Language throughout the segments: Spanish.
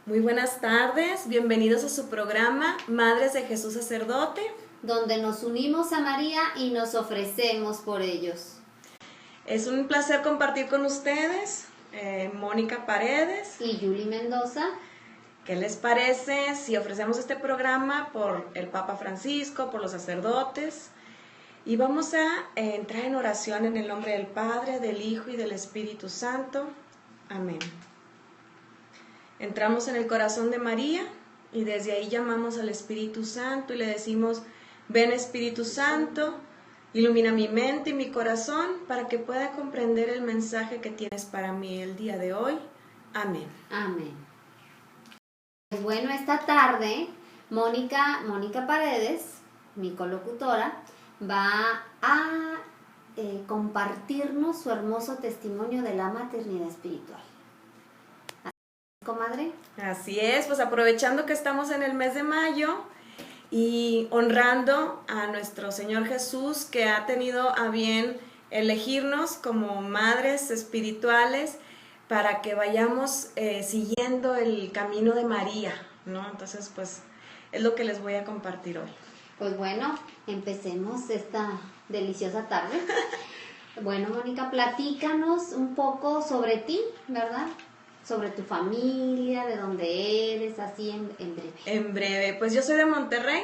Muy buenas tardes, bienvenidos a su programa Madres de Jesús Sacerdote, donde nos unimos a María y nos ofrecemos por ellos. Es un placer compartir con ustedes, Mónica Paredes y Yuli Mendoza. ¿Qué les parece si ofrecemos este programa por el Papa Francisco, por los sacerdotes? Y vamos a entrar en oración en el nombre del Padre, del Hijo y del Espíritu Santo. Amén. Entramos en el corazón de María y desde ahí llamamos al Espíritu Santo y le decimos: ven Espíritu Santo, ilumina mi mente y mi corazón para que pueda comprender el mensaje que tienes para mí el día de hoy. Amén. Amén. Pues bueno, esta tarde Mónica Paredes, mi colocutora, va a compartirnos su hermoso testimonio de la maternidad espiritual. Comadre. Así es, pues aprovechando que estamos en el mes de mayo y honrando a nuestro Señor Jesús, que ha tenido a bien elegirnos como madres espirituales para que vayamos siguiendo el camino de María, ¿no? Entonces, pues es lo que les voy a compartir hoy. Pues bueno, empecemos esta deliciosa tarde. Bueno, Mónica, platícanos un poco sobre ti, ¿verdad? Sobre tu familia, de dónde eres, así en breve. En breve, pues yo soy de Monterrey,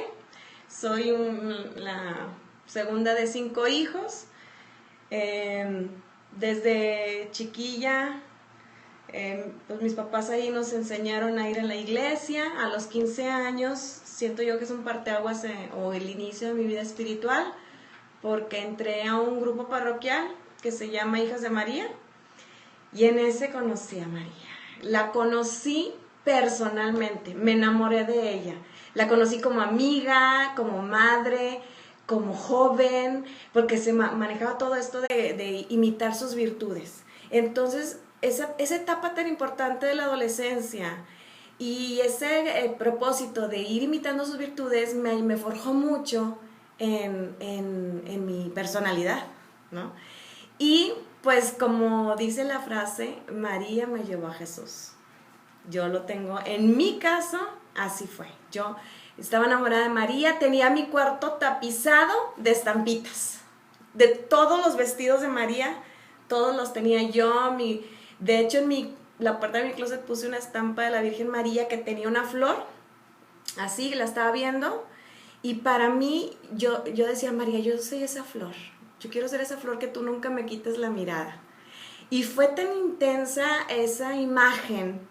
soy la segunda de 5 hijos. Desde chiquilla, pues mis papás ahí nos enseñaron a ir a la iglesia. A los 15 años siento yo que es un parteaguas o el inicio de mi vida espiritual, porque entré a un grupo parroquial que se llama Hijas de María y en ese conocí a María. La conocí personalmente, me enamoré de ella. La conocí como amiga, como madre, como joven, porque se manejaba todo esto de imitar sus virtudes. Entonces, esa etapa tan importante de la adolescencia y ese propósito de ir imitando sus virtudes me forjó mucho en mi personalidad, ¿no? Y pues como dice la frase, María me llevó a Jesús. Yo lo tengo, en mi caso, así fue. Yo estaba enamorada de María, tenía mi cuarto tapizado de estampitas. De todos los vestidos de María, todos los tenía yo. De hecho, en la puerta de mi closet puse una estampa de la Virgen María que tenía una flor, así, la estaba viendo. Y para mí, yo decía, María, yo soy esa flor. Yo quiero ser esa flor que tú nunca me quites la mirada. Y fue tan intensa esa imagen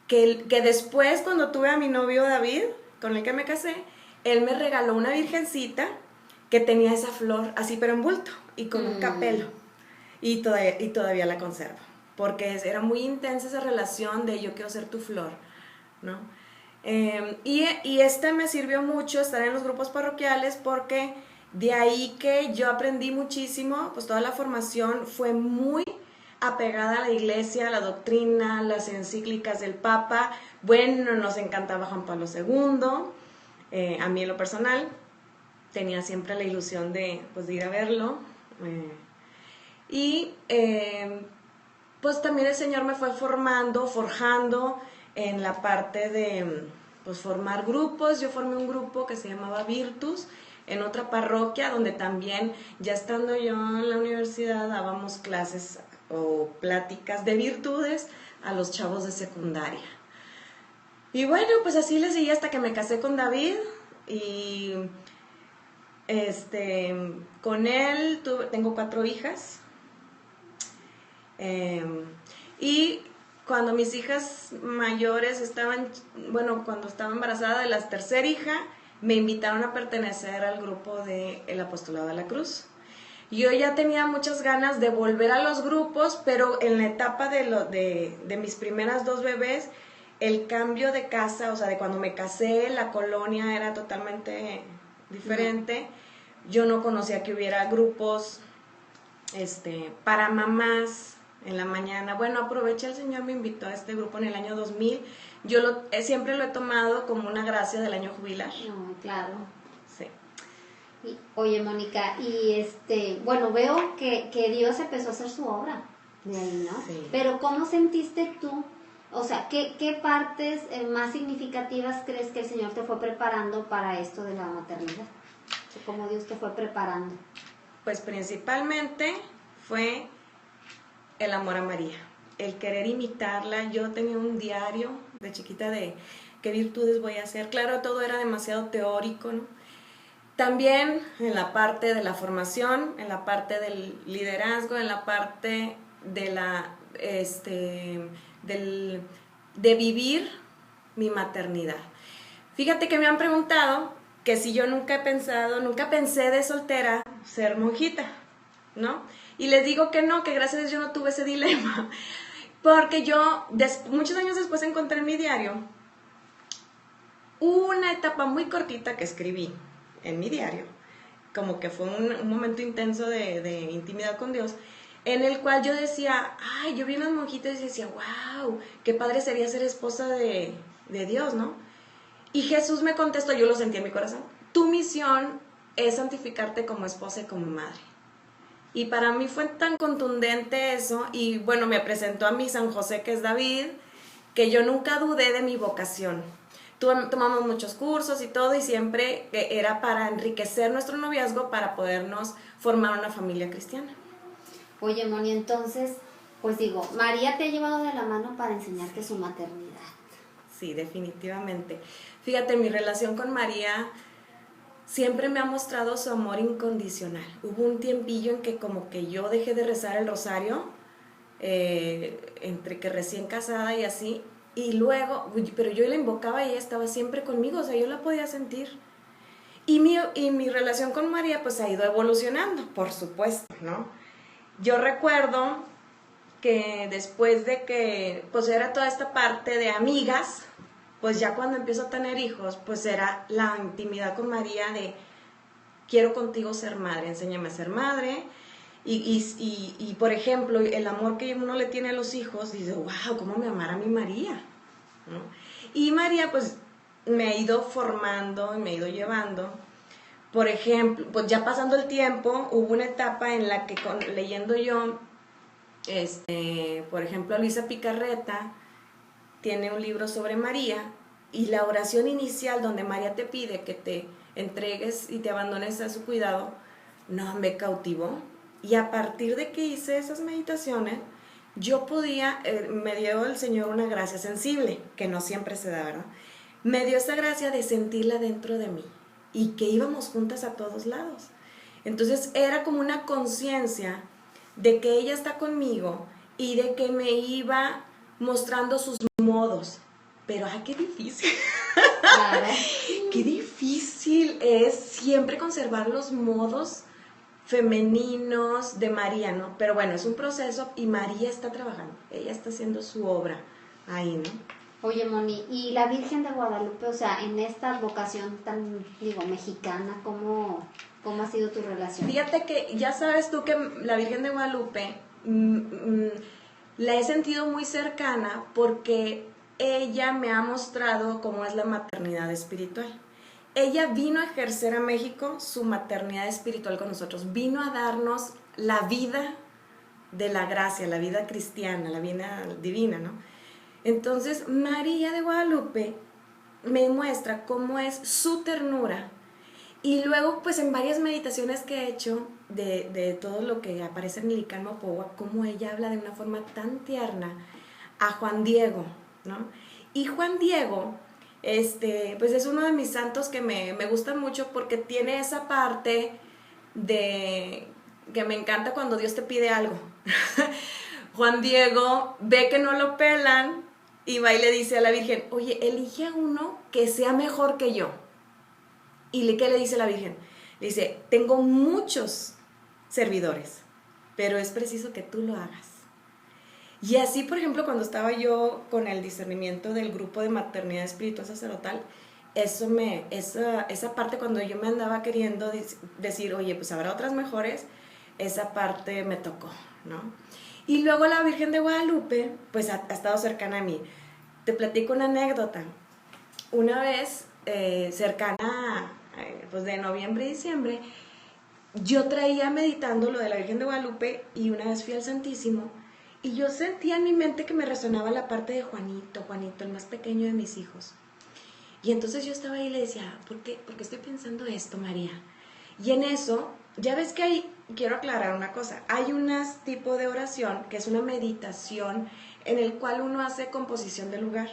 que después, cuando tuve a mi novio David, con el que me casé, él me regaló una virgencita que tenía esa flor así pero en bulto y con un capelo. Y todavía la conservo, porque era muy intensa esa relación de yo quiero ser tu flor, ¿no? Y me sirvió mucho estar en los grupos parroquiales, porque de ahí que yo aprendí muchísimo. Pues toda la formación fue muy apegada a la iglesia, a la doctrina, las encíclicas del Papa. Bueno, nos encantaba Juan Pablo II. A mí en lo personal tenía siempre la ilusión de ir a verlo. Pues también el Señor me fue forjando en la parte de pues formar grupos. Yo formé un grupo que se llamaba Virtus en otra parroquia, donde también, ya estando yo en la universidad, dábamos clases o pláticas de virtudes a los chavos de secundaria. Y bueno, pues así le seguí hasta que me casé con David. Y con él tengo 4 hijas. Y cuando mis hijas mayores cuando estaba embarazada de la tercera hija, me invitaron a pertenecer al grupo del Apostolado de la Cruz. Yo ya tenía muchas ganas de volver a los grupos, pero en la etapa de mis primeras 2 bebés, el cambio de casa, o sea, de cuando me casé, la colonia era totalmente diferente. Yo no conocía que hubiera grupos para mamás en la mañana. Bueno, aproveché, el Señor me invitó a este grupo en el año 2000. Yo siempre lo he tomado como una gracia del año jubilar. No, claro. Sí. Oye, Mónica, y bueno, veo que Dios empezó a hacer su obra de ahí, ¿no? Sí. Pero ¿cómo sentiste tú? O sea, ¿qué partes más significativas crees que el Señor te fue preparando para esto de la maternidad? O sea, ¿cómo Dios te fue preparando? Pues principalmente fue el amor a María, el querer imitarla. Yo tenía un diario de chiquita de qué virtudes voy a hacer. Claro, todo era demasiado teórico, ¿no? También en la parte de la formación, en la parte del liderazgo, en la parte de de vivir mi maternidad. Fíjate que me han preguntado que si yo nunca pensé de soltera ser monjita, ¿no? Y les digo que no, que gracias a Dios yo no tuve ese dilema, porque yo muchos años después encontré en mi diario una etapa muy cortita que escribí en mi diario, como que fue un momento intenso de intimidad con Dios, en el cual yo decía, ay, yo vi unas monjitas y decía, wow, qué padre sería ser esposa de Dios, ¿no? Y Jesús me contestó, yo lo sentí en mi corazón, tu misión es santificarte como esposa y como madre. Y para mí fue tan contundente eso, y bueno, me presentó a mi San José, que es David, que yo nunca dudé de mi vocación. Tomamos muchos cursos y todo, y siempre era para enriquecer nuestro noviazgo, para podernos formar una familia cristiana. Oye, Moni, entonces, pues digo, María te ha llevado de la mano para enseñarte su maternidad. Sí, definitivamente. Fíjate, mi relación con María siempre me ha mostrado su amor incondicional. Hubo un tiempillo en que como que yo dejé de rezar el rosario, entre que recién casada y así, y luego, pero yo la invocaba y ella estaba siempre conmigo, o sea, yo la podía sentir. Y mi relación con María pues ha ido evolucionando, por supuesto, ¿no? Yo recuerdo que después de que pues era toda esta parte de amigas, pues ya cuando empiezo a tener hijos, pues era la intimidad con María de quiero contigo ser madre, enséñame a ser madre. Y por ejemplo, el amor que uno le tiene a los hijos, dice, wow, cómo me amará mi María, ¿no? Y María pues me ha ido formando y me ha ido llevando. Por ejemplo, pues ya pasando el tiempo, hubo una etapa en la que leyendo yo, por ejemplo, Luisa Picarreta tiene un libro sobre María, y la oración inicial donde María te pide que te entregues y te abandones a su cuidado, no, me cautivó. Y a partir de que hice esas meditaciones, yo podía, me dio el Señor una gracia sensible, que no siempre se da, ¿verdad? Me dio esa gracia de sentirla dentro de mí, y que íbamos juntas a todos lados. Entonces era como una conciencia de que ella está conmigo y de que me iba mostrando sus modos. Pero ¡ay, qué difícil! Claro. Qué difícil es siempre conservar los modos femeninos de María, ¿no? Pero bueno, es un proceso y María está trabajando, ella está haciendo su obra ahí, ¿no? Oye, Moni, ¿y la Virgen de Guadalupe, o sea, en esta vocación tan, digo, mexicana, cómo ha sido tu relación? Fíjate que ya sabes tú que la Virgen de Guadalupe la he sentido muy cercana porque ella me ha mostrado cómo es la maternidad espiritual. Ella vino a ejercer a México su maternidad espiritual con nosotros, vino a darnos la vida de la gracia, la vida cristiana, la vida divina, ¿no? Entonces, María de Guadalupe me muestra cómo es su ternura. Y luego, pues en varias meditaciones que he hecho de todo lo que aparece en el Licán Mopohua, cómo ella habla de una forma tan tierna a Juan Diego, ¿no? Y Juan Diego, pues es uno de mis santos que me gusta mucho porque tiene esa parte de que me encanta cuando Dios te pide algo. Juan Diego ve que no lo pelan y va y le dice a la Virgen, oye, elige a uno que sea mejor que yo. ¿Y qué le dice la Virgen? Le dice, tengo muchos servidores, pero es preciso que tú lo hagas. Y así, por ejemplo, cuando estaba yo con el discernimiento del grupo de maternidad espiritual sacerdotal, esa parte cuando yo me andaba queriendo decir, oye, pues habrá otras mejores, esa parte me tocó, ¿no? Y luego la Virgen de Guadalupe, pues ha estado cercana a mí. Te platico una anécdota. Una vez, cercana, pues de noviembre y diciembre, yo traía meditando lo de la Virgen de Guadalupe y una vez fui al Santísimo Y yo sentía en mi mente que me resonaba la parte de Juanito, el más pequeño de mis hijos. Y entonces yo estaba ahí y le decía, ¿por qué estoy pensando esto, María? Y en eso, ya ves que quiero aclarar una cosa, hay un tipo de oración que es una meditación en el cual uno hace composición del lugar,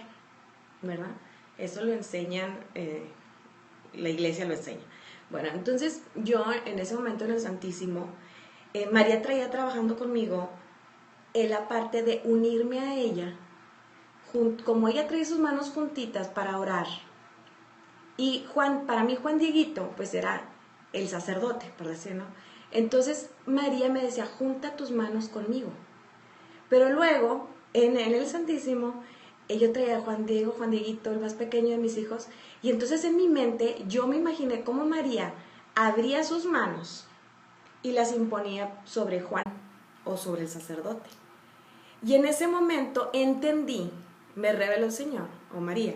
¿verdad? Eso lo enseñan, la iglesia lo enseña. Bueno, entonces yo en ese momento en el Santísimo, María traía trabajando conmigo la parte de unirme a ella, como ella trae sus manos juntitas para orar. Y para mí Juan Dieguito, pues era el sacerdote, por decirlo. Entonces María me decía, junta tus manos conmigo. Pero luego, en el Santísimo, yo traía a Juan Dieguito, el más pequeño de mis hijos, y entonces en mi mente yo me imaginé cómo María abría sus manos y las imponía sobre Juan o sobre el sacerdote. Y en ese momento entendí, me reveló el Señor, o María,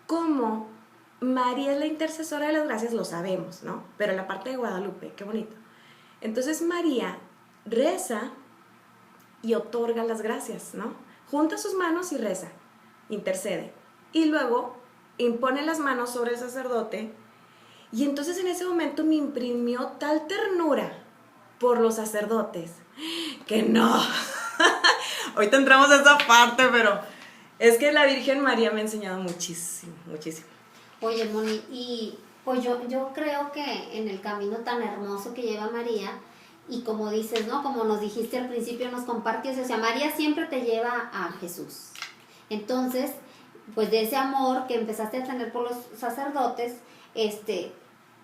cómo María es la intercesora de las gracias, lo sabemos, ¿no? Pero la parte de Guadalupe, qué bonito. Entonces María reza y otorga las gracias, ¿no? Junta sus manos y reza, intercede. Y luego impone las manos sobre el sacerdote. Y entonces en ese momento me imprimió tal ternura por los sacerdotes que no. Ahorita entramos a esa parte, pero es que la Virgen María me ha enseñado muchísimo, muchísimo. Oye, Moni, y pues yo creo que en el camino tan hermoso que lleva María, y como dices, ¿no? Como nos dijiste al principio, nos compartes, o sea, María siempre te lleva a Jesús. Entonces, pues de ese amor que empezaste a tener por los sacerdotes,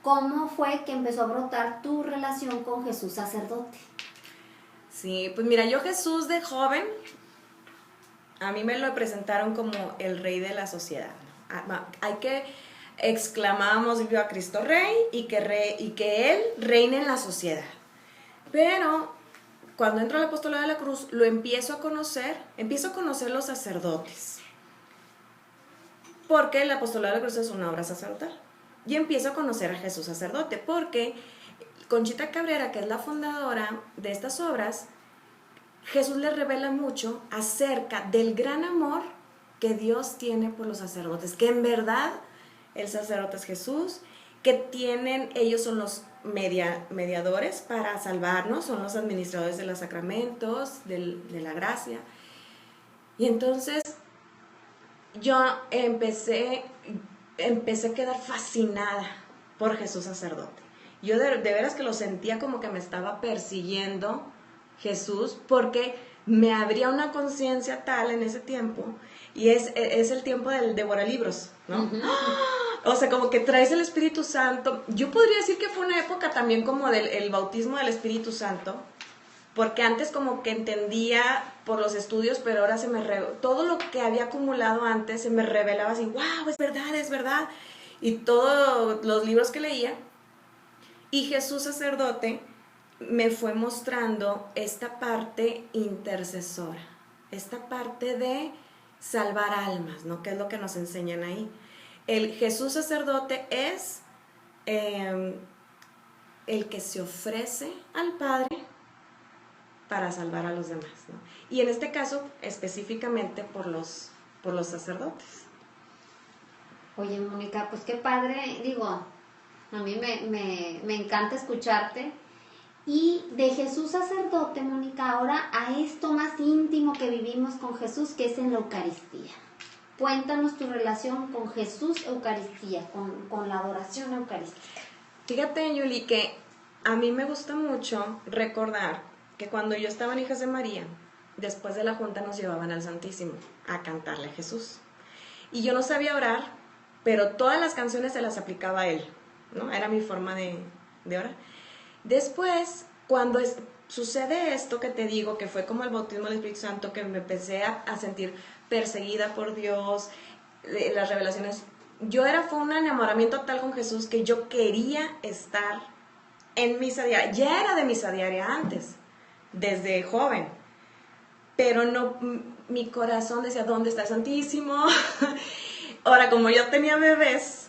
¿cómo fue que empezó a brotar tu relación con Jesús sacerdote? Sí, pues mira, yo Jesús de joven, a mí me lo presentaron como el rey de la sociedad. Hay que exclamábamos viva a Cristo Rey y que Él reine en la sociedad. Pero cuando entro al apostolado de la cruz, empiezo a conocer los sacerdotes. Porque el apostolado de la cruz es una obra sacerdotal. Y empiezo a conocer a Jesús sacerdote, porque Conchita Cabrera, que es la fundadora de estas obras, Jesús le revela mucho acerca del gran amor que Dios tiene por los sacerdotes, que en verdad el sacerdote es Jesús, que ellos son los mediadores para salvarnos, son los administradores de los sacramentos, de la gracia. Y entonces yo empecé a quedar fascinada por Jesús sacerdote. Yo de veras que lo sentía como que me estaba persiguiendo Jesús, porque me abría una conciencia tal en ese tiempo, y es el tiempo del devoralibros, ¿no? Uh-huh. O sea, como que traes el Espíritu Santo. Yo podría decir que fue una época también como del bautismo del Espíritu Santo, porque antes como que entendía por los estudios, pero ahora todo lo que había acumulado antes se me revelaba así, wow, es verdad, y todos los libros que leía, y Jesús sacerdote me fue mostrando esta parte intercesora, esta parte de salvar almas, ¿no? Que es lo que nos enseñan ahí. El Jesús sacerdote es el que se ofrece al Padre para salvar a los demás, ¿no? Y en este caso, específicamente por los sacerdotes. Oye, Mónica, pues qué padre, digo, a mí me encanta escucharte. Y de Jesús sacerdote, Mónica, ahora a esto más íntimo que vivimos con Jesús, que es en la Eucaristía. Cuéntanos tu relación con Jesús Eucaristía, con la adoración eucarística. Fíjate, Yuli, que a mí me gusta mucho recordar que cuando yo estaba en Hijas de María, después de la junta nos llevaban al Santísimo a cantarle a Jesús. Y yo no sabía orar, pero todas las canciones se las aplicaba a él, ¿no? Era mi forma de orar. Después, cuando sucede esto que te digo, que fue como el bautismo del Espíritu Santo, que me empecé a sentir perseguida por Dios, las revelaciones, fue un enamoramiento tal con Jesús que yo quería estar en misa diaria. Ya era de misa diaria antes, desde joven, pero no, mi corazón decía, ¿dónde está el Santísimo? Ahora, como yo tenía bebés,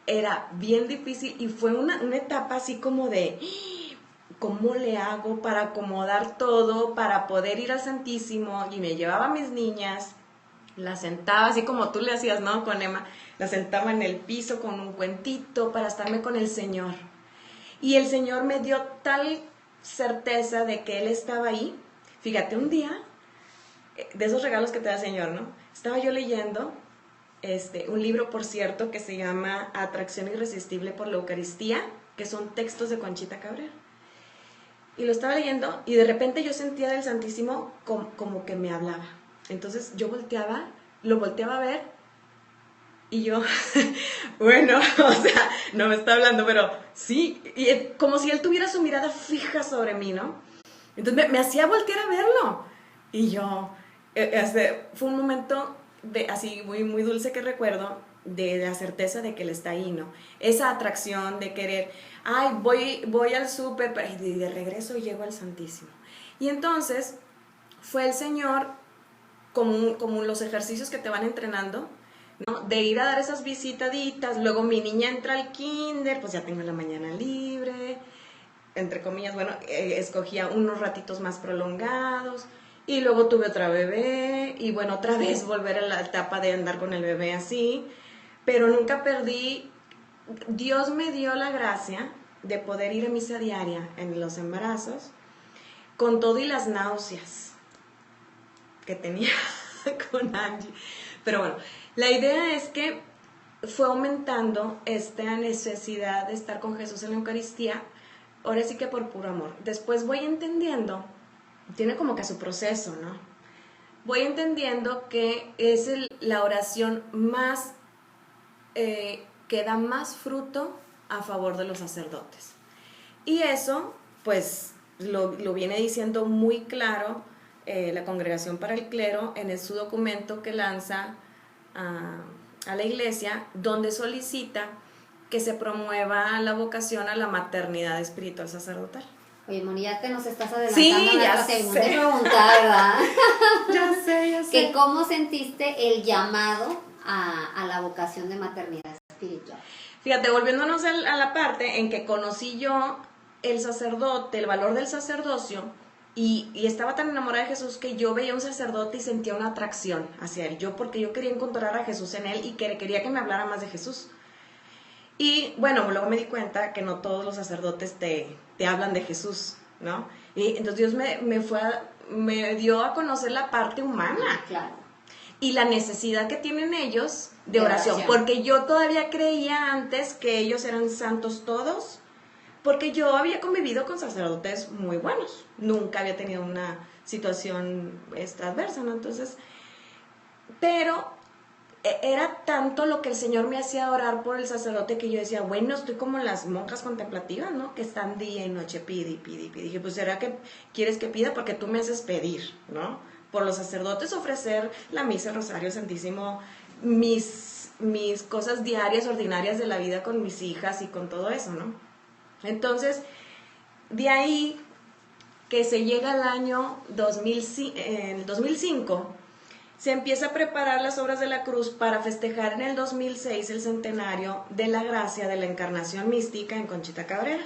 era bien difícil, y fue una etapa así como de, ¿cómo le hago para acomodar todo, para poder ir al Santísimo? Y me llevaba a mis niñas, las sentaba así como tú le hacías, ¿no? Con Emma, las sentaba en el piso con un cuentito para estarme con el Señor. Y el Señor me dio tal certeza de que Él estaba ahí. Fíjate, un día, de esos regalos que te da el Señor, ¿no? Estaba yo leyendo un libro, por cierto, que se llama Atracción Irresistible por la Eucaristía, que son textos de Conchita Cabrera. Y lo estaba leyendo y de repente yo sentía del Santísimo como que me hablaba. Entonces yo lo volteaba a ver y yo, bueno, o sea, no me está hablando, pero sí, y como si él tuviera su mirada fija sobre mí, ¿no? Entonces me hacía voltear a verlo. Y yo, fue un momento así muy, muy dulce que recuerdo, de la certeza de que Él está ahí, ¿no? Esa atracción de querer, ay, voy al súper, y de regreso llego al Santísimo. Y entonces fue el Señor, como los ejercicios que te van entrenando, ¿no? De ir a dar esas visitaditas, luego mi niña entra al kinder, pues ya tengo la mañana libre, entre comillas, bueno, escogía unos ratitos más prolongados, y luego tuve otra bebé, y bueno, otra vez volver a la etapa de andar con el bebé así, pero nunca perdí. Dios me dio la gracia de poder ir a misa diaria en los embarazos, con todo y las náuseas que tenía con Angie. Pero bueno, la idea es que fue aumentando esta necesidad de estar con Jesús en la Eucaristía, ahora sí que por puro amor. Después voy entendiendo, tiene como que su proceso, ¿no? Voy entendiendo que es la oración más, que da más fruto a favor de los sacerdotes. Y eso, pues, lo viene diciendo muy claro la Congregación para el Clero en su documento que lanza a la Iglesia, donde solicita que se promueva la vocación a la maternidad espiritual sacerdotal. Oye, Moni, ya te nos estás adelantando. Sí, ya la sé. segunda pregunta, ¿verdad? Ya sé. Que ¿cómo sentiste el llamado a la vocación de maternidad espiritual? Fíjate, volviéndonos a la parte en que conocí yo el sacerdote, el valor del sacerdocio, y estaba tan enamorada de Jesús que yo veía un sacerdote y sentía una atracción hacia él. Porque yo quería encontrar a Jesús en él y quería que me hablara más de Jesús. Y bueno, luego me di cuenta que no todos los sacerdotes te hablan de Jesús, ¿no? Y entonces Dios me dio a conocer la parte humana. Claro. Y la necesidad que tienen ellos de oración. Porque yo todavía creía antes que ellos eran santos todos, porque yo había convivido con sacerdotes muy buenos. Nunca había tenido una situación adversa, ¿no? Entonces, pero era tanto lo que el Señor me hacía orar por el sacerdote que yo decía, bueno, estoy como las monjas contemplativas, ¿no? Que están día y noche, pide y pide y pide. Y dije, pues, ¿será que quieres que pida? Porque tú me haces pedir, ¿no? Por los sacerdotes ofrecer la misa, el rosario, el Santísimo, mis cosas diarias, ordinarias de la vida con mis hijas y con todo eso, ¿no? Entonces, de ahí que se llega al año 2005, se empieza a preparar las obras de la cruz para festejar en el 2006 el centenario de la gracia de la encarnación mística en Conchita Cabrera.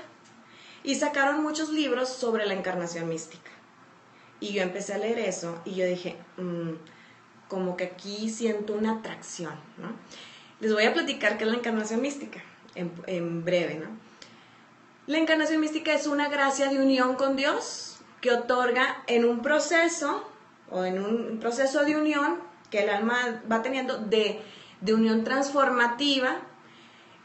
Y sacaron muchos libros sobre la encarnación mística. Y yo empecé a leer eso y yo dije, como que aquí siento una atracción, ¿no? Les voy a platicar qué es la encarnación mística, en breve, ¿no? La encarnación mística es una gracia de unión con Dios que otorga en un proceso de unión que el alma va teniendo de unión transformativa,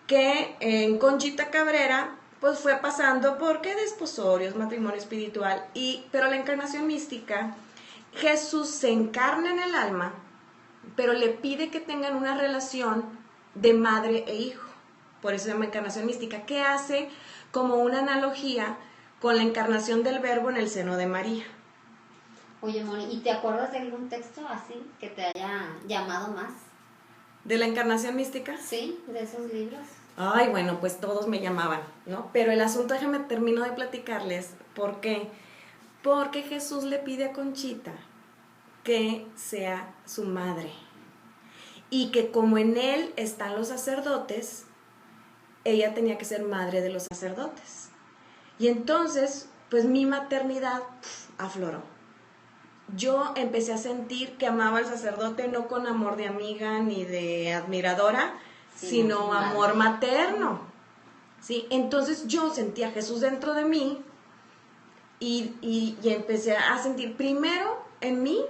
que en Conchita Cabrera pues fue pasando porque desposorios, matrimonio espiritual, pero la encarnación mística, Jesús se encarna en el alma, pero le pide que tengan una relación de madre e hijo. Por eso se llama encarnación mística, que hace como una analogía con la encarnación del Verbo en el seno de María. Oye, Moni, ¿y te acuerdas de algún texto así que te haya llamado más? ¿De la encarnación mística? Sí, de esos libros. Ay, bueno, pues todos me llamaban, ¿no? Pero el asunto, déjame termino de platicarles. ¿Por qué? Porque Jesús le pide a Conchita que sea su madre. Y que como en él están los sacerdotes, ella tenía que ser madre de los sacerdotes. Y entonces, pues mi maternidad afloró. Yo empecé a sentir que amaba al sacerdote no con amor de amiga ni de admiradora, sino amor materno. ¿Sí? Entonces yo sentía a Jesús dentro de mí y empecé a sentir, primero en mí,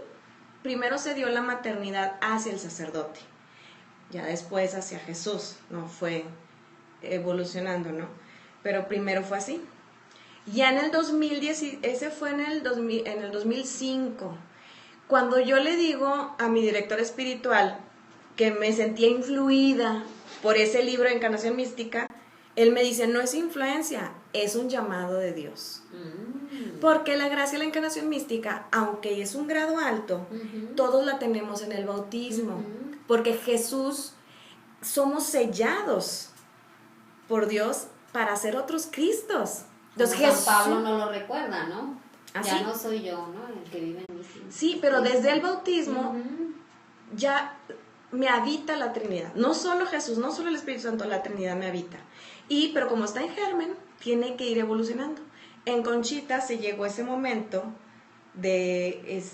primero se dio la maternidad hacia el sacerdote, ya después hacia Jesús, ¿no? Fue evolucionando, ¿no? Pero primero fue así. Ya en el 2010, ese fue en el 2005, cuando yo le digo a mi director espiritual que me sentía influida por ese libro de Encarnación Mística, él me dice, no es influencia, es un llamado de Dios. Porque la gracia de la encarnación mística, aunque es un grado alto, todos la tenemos en el bautismo. Porque Jesús, somos sellados por Dios para ser otros Cristos. Entonces, San Pablo no lo recuerda, ¿no? ¿Ah, ya sí? no soy yo, ¿no? El que vive en mí. Sí, pero desde el bautismo ya me habita la Trinidad. No solo Jesús, no solo el Espíritu Santo, la Trinidad me habita. Pero como está en germen, tiene que ir evolucionando. En Conchita se llegó ese momento de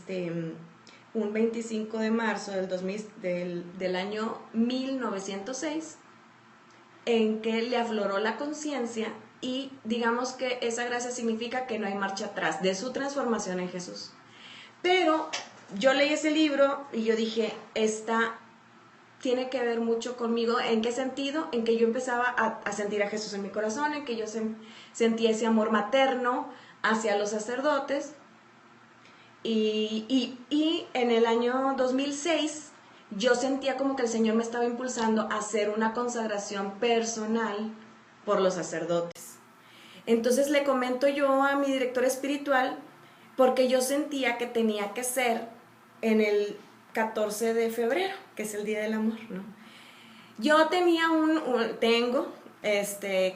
un 25 de marzo del año 1906, en que le afloró la conciencia y digamos que esa gracia significa que no hay marcha atrás de su transformación en Jesús. Pero yo leí ese libro y yo dije, tiene que ver mucho conmigo. ¿En qué sentido? En que yo empezaba a sentir a Jesús en mi corazón, en que yo sentía ese amor materno hacia los sacerdotes. Y en el año 2006 yo sentía como que el Señor me estaba impulsando a hacer una consagración personal por los sacerdotes. Entonces le comento yo a mi director espiritual, porque yo sentía que tenía que ser en el 14 de febrero, que es el Día del Amor, ¿no? Yo tengo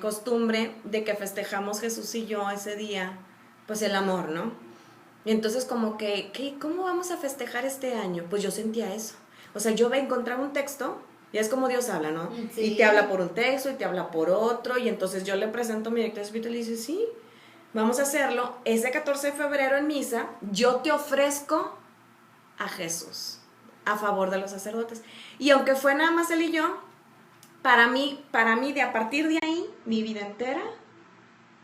costumbre de que festejamos Jesús y yo ese día, pues el amor, ¿no? Y entonces como que, ¿cómo vamos a festejar este año? Pues yo sentía eso. O sea, yo encontraba un texto, y es como Dios habla, ¿no? Sí. Y te habla por un texto, y te habla por otro, y entonces yo le presento a mi director espiritual y le dice, sí, vamos a hacerlo. Ese 14 de febrero en misa, yo te ofrezco a Jesús a favor de los sacerdotes. Y aunque fue nada más él y yo, para mí, de a partir de ahí, mi vida entera,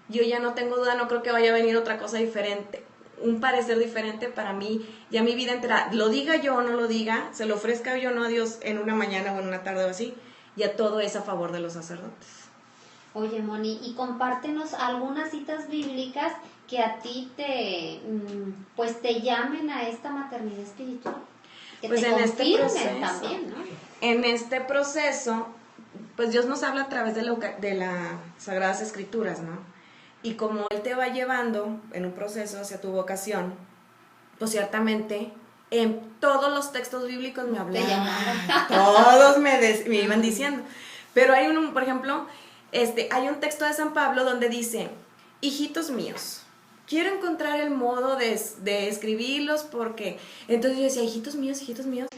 yo ya no tengo duda, no creo que vaya a venir otra cosa diferente, un parecer diferente para mí, ya mi vida entera, lo diga yo o no lo diga, se lo ofrezca yo o no a Dios en una mañana o en una tarde o así, ya todo es a favor de los sacerdotes. Oye, Moni, y compártenos algunas citas bíblicas que a ti te llamen a esta maternidad espiritual. Que pues te confirmen también, ¿no? En este proceso, pues Dios nos habla a través de las Sagradas Escrituras, ¿no? Y como Él te va llevando en un proceso hacia tu vocación, pues ciertamente en todos los textos bíblicos me hablaban. Todos me iban diciendo. Pero hay por ejemplo, hay un texto de San Pablo donde dice, hijitos míos, quiero encontrar el modo de escribirlos porque... Entonces yo decía, hijitos míos,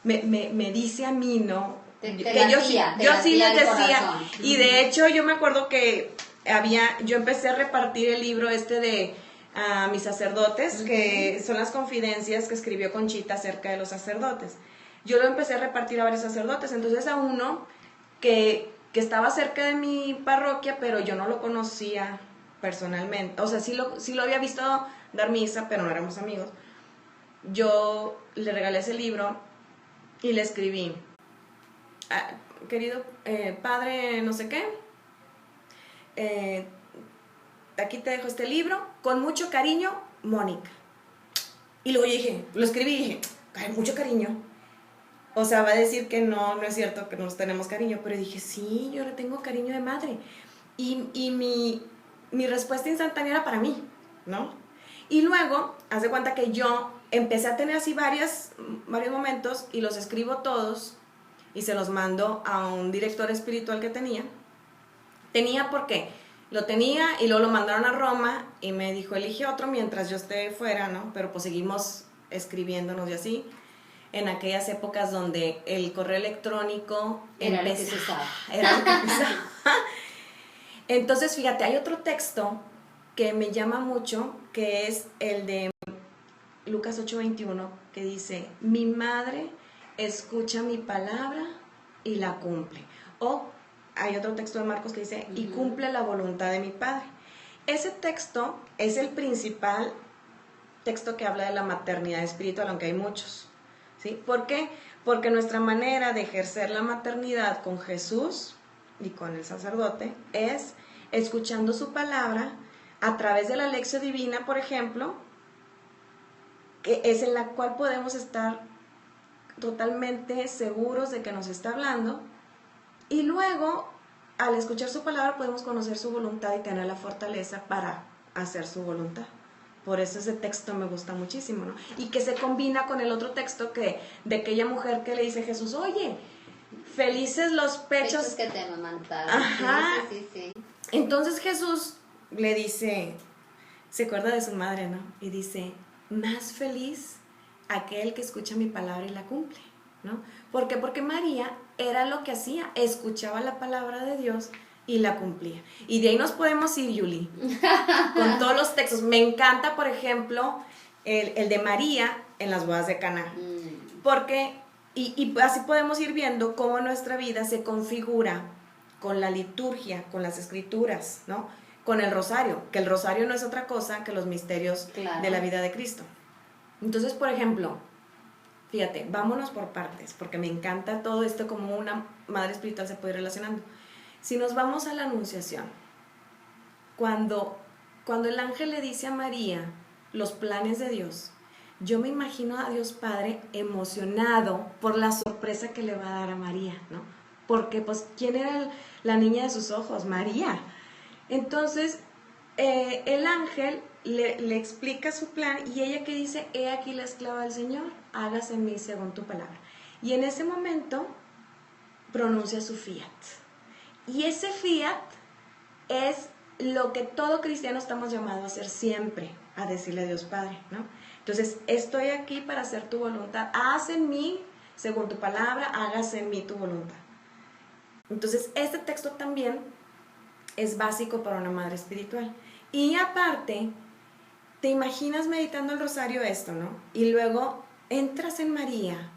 me dice a mí, ¿no? Yo sí les decía. Y de hecho yo me acuerdo que yo empecé a repartir el libro a mis sacerdotes, que son las confidencias que escribió Conchita acerca de los sacerdotes. Yo lo empecé a repartir a varios sacerdotes, entonces a uno que estaba cerca de mi parroquia, pero yo no lo conocía personalmente, o sea, sí lo había visto dar misa, pero no éramos amigos. Yo le regalé ese libro y le escribí, querido padre no sé qué, aquí te dejo este libro, con mucho cariño, Mónica. Y luego lo escribí y dije, mucho cariño. O sea, va a decir que no es cierto que nos tenemos cariño, pero dije, sí, yo le tengo cariño de madre. Y mi respuesta instantánea era para mí, ¿no? Y luego, haz de cuenta que yo empecé a tener así varios momentos y los escribo todos y se los mando a un director espiritual que tenía. Porque lo tenía y luego lo mandaron a Roma y me dijo, elige otro mientras yo esté fuera, ¿no? Pero pues seguimos escribiéndonos y así. En aquellas épocas donde el correo electrónico era lo que se usaba. Entonces, fíjate, hay otro texto que me llama mucho, que es el de Lucas 8:21, que dice, mi madre escucha mi palabra y la cumple. O hay otro texto de Marcos que dice, y cumple la voluntad de mi Padre. Ese texto es el principal texto que habla de la maternidad espiritual, aunque hay muchos, ¿sí? ¿Por qué? Porque nuestra manera de ejercer la maternidad con Jesús y con el sacerdote es escuchando su palabra a través de la lección divina, por ejemplo, que es en la cual podemos estar totalmente seguros de que nos está hablando, y luego al escuchar su palabra podemos conocer su voluntad y tener la fortaleza para hacer su voluntad. Por eso ese texto me gusta muchísimo, ¿no? Y que se combina con el otro texto de aquella mujer que le dice a Jesús, oye, felices los pechos que te amamantaron. Ajá. Sí. Entonces Jesús le dice, se acuerda de su madre, ¿no? Y dice, más feliz aquel que escucha mi palabra y la cumple, ¿no? ¿Por qué? Porque María era lo que hacía, escuchaba la palabra de Dios y la cumplía. Y de ahí nos podemos ir, Yuli, con todos los textos. Me encanta, por ejemplo, el de María en las bodas de Caná. Porque, y así podemos ir viendo cómo nuestra vida se configura con la liturgia, con las escrituras, ¿no? Con el rosario, que el rosario no es otra cosa que los misterios de la vida de Cristo. Entonces, por ejemplo, fíjate, vámonos por partes, porque me encanta todo esto, como una madre espiritual se puede ir relacionando. Si nos vamos a la Anunciación, cuando el ángel le dice a María los planes de Dios, yo me imagino a Dios Padre emocionado por la sorpresa que le va a dar a María, ¿no? Porque, pues, ¿quién era la niña de sus ojos? María. Entonces, el ángel le explica su plan y ella que dice, he aquí la esclava del Señor, hágase en mí según tu palabra. Y en ese momento pronuncia su fiat. Y ese fiat es lo que todo cristiano estamos llamados a hacer siempre, a decirle a Dios Padre, ¿no? Entonces, estoy aquí para hacer tu voluntad. Haz en mí, según tu palabra, hágase en mí tu voluntad. Entonces, este texto también es básico para una madre espiritual. Y aparte, te imaginas meditando el rosario esto, ¿no? Y luego entras en María,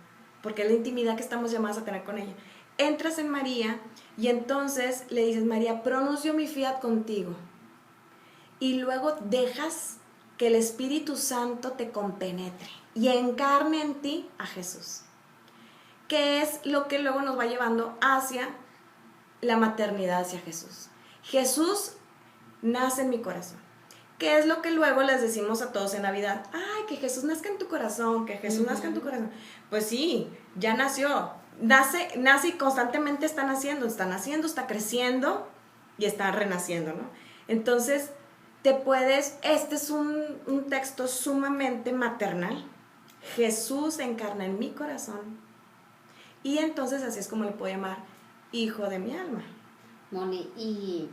porque es la intimidad que estamos llamados a tener con ella. Entras en María y entonces le dices, María, pronuncio mi fiat contigo. Y luego dejas que el Espíritu Santo te compenetre y encarne en ti a Jesús, que es lo que luego nos va llevando hacia la maternidad, hacia Jesús. Jesús nace en mi corazón. ¿Qué es lo que luego les decimos a todos en Navidad? Ay, que Jesús nazca en tu corazón, que Jesús nazca en tu corazón. Pues sí, ya nació. Nace y constantemente está naciendo, está creciendo y está renaciendo, ¿no? Entonces, este es un texto sumamente maternal. Jesús se encarna en mi corazón y entonces así es como le puedo llamar hijo de mi alma. Moni, y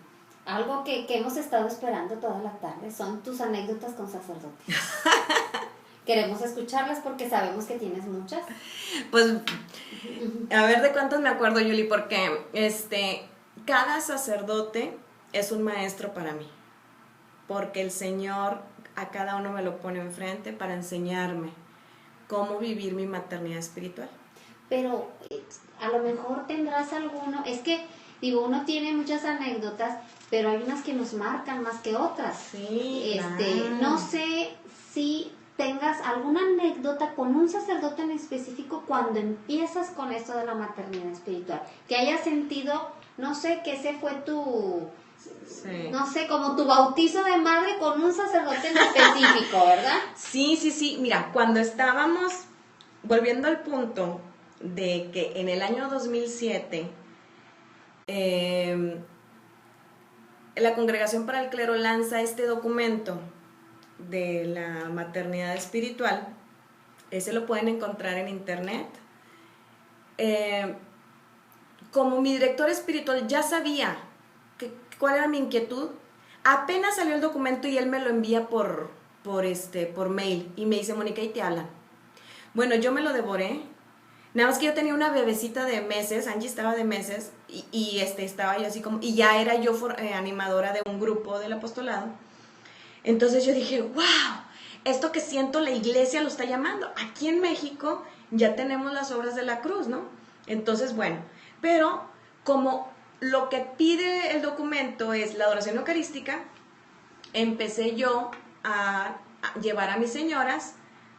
algo que hemos estado esperando toda la tarde son tus anécdotas con sacerdotes. Queremos escucharlas porque sabemos que tienes muchas. Pues, a ver de cuántas me acuerdo, Yuli, porque cada sacerdote es un maestro para mí. Porque el Señor a cada uno me lo pone enfrente para enseñarme cómo vivir mi maternidad espiritual. Pero a lo mejor tendrás alguno, es que, digo, uno tiene muchas anécdotas, pero hay unas que nos marcan más que otras. Sí, claro. No sé si tengas alguna anécdota con un sacerdote en específico cuando empiezas con esto de la maternidad espiritual, que hayas sentido, no sé, que ese fue tu, sí, no sé, como tu bautizo de madre con un sacerdote en específico, ¿verdad? Sí, mira, cuando estábamos, volviendo al punto de que en el año 2007, la Congregación para el Clero lanza este documento de la maternidad espiritual. Ese lo pueden encontrar en internet. Como mi director espiritual ya sabía cuál era mi inquietud, apenas salió el documento y él me lo envía por mail y me dice, Mónica, y te hablan. Bueno, yo me lo devoré. Nada más que yo tenía una bebecita de meses, Angie estaba de meses, y estaba yo así como, y ya era yo animadora de un grupo del apostolado. Entonces yo dije, wow, esto que siento la iglesia lo está llamando. Aquí en México ya tenemos las obras de la cruz, ¿no? Entonces, bueno, pero como lo que pide el documento es la adoración eucarística, empecé yo a llevar a mis señoras,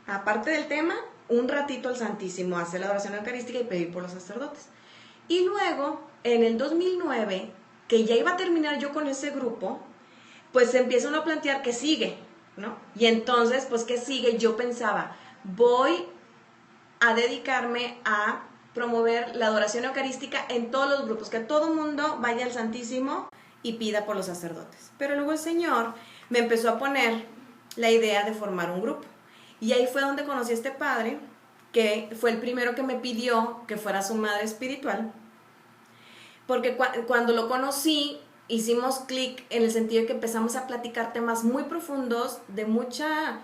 aparte del tema, un ratito al Santísimo, a hacer la adoración eucarística y pedir por los sacerdotes. Y luego, en el 2009, que ya iba a terminar yo con ese grupo, pues se empieza uno a plantear qué sigue, ¿no? Y entonces, pues, ¿qué sigue? Yo pensaba, voy a dedicarme a promover la adoración eucarística en todos los grupos, que todo mundo vaya al Santísimo y pida por los sacerdotes. Pero luego el Señor me empezó a poner la idea de formar un grupo. Y ahí fue donde conocí a este padre, que fue el primero que me pidió que fuera su madre espiritual, porque cuando lo conocí, hicimos clic en el sentido de que empezamos a platicar temas muy profundos, de mucha,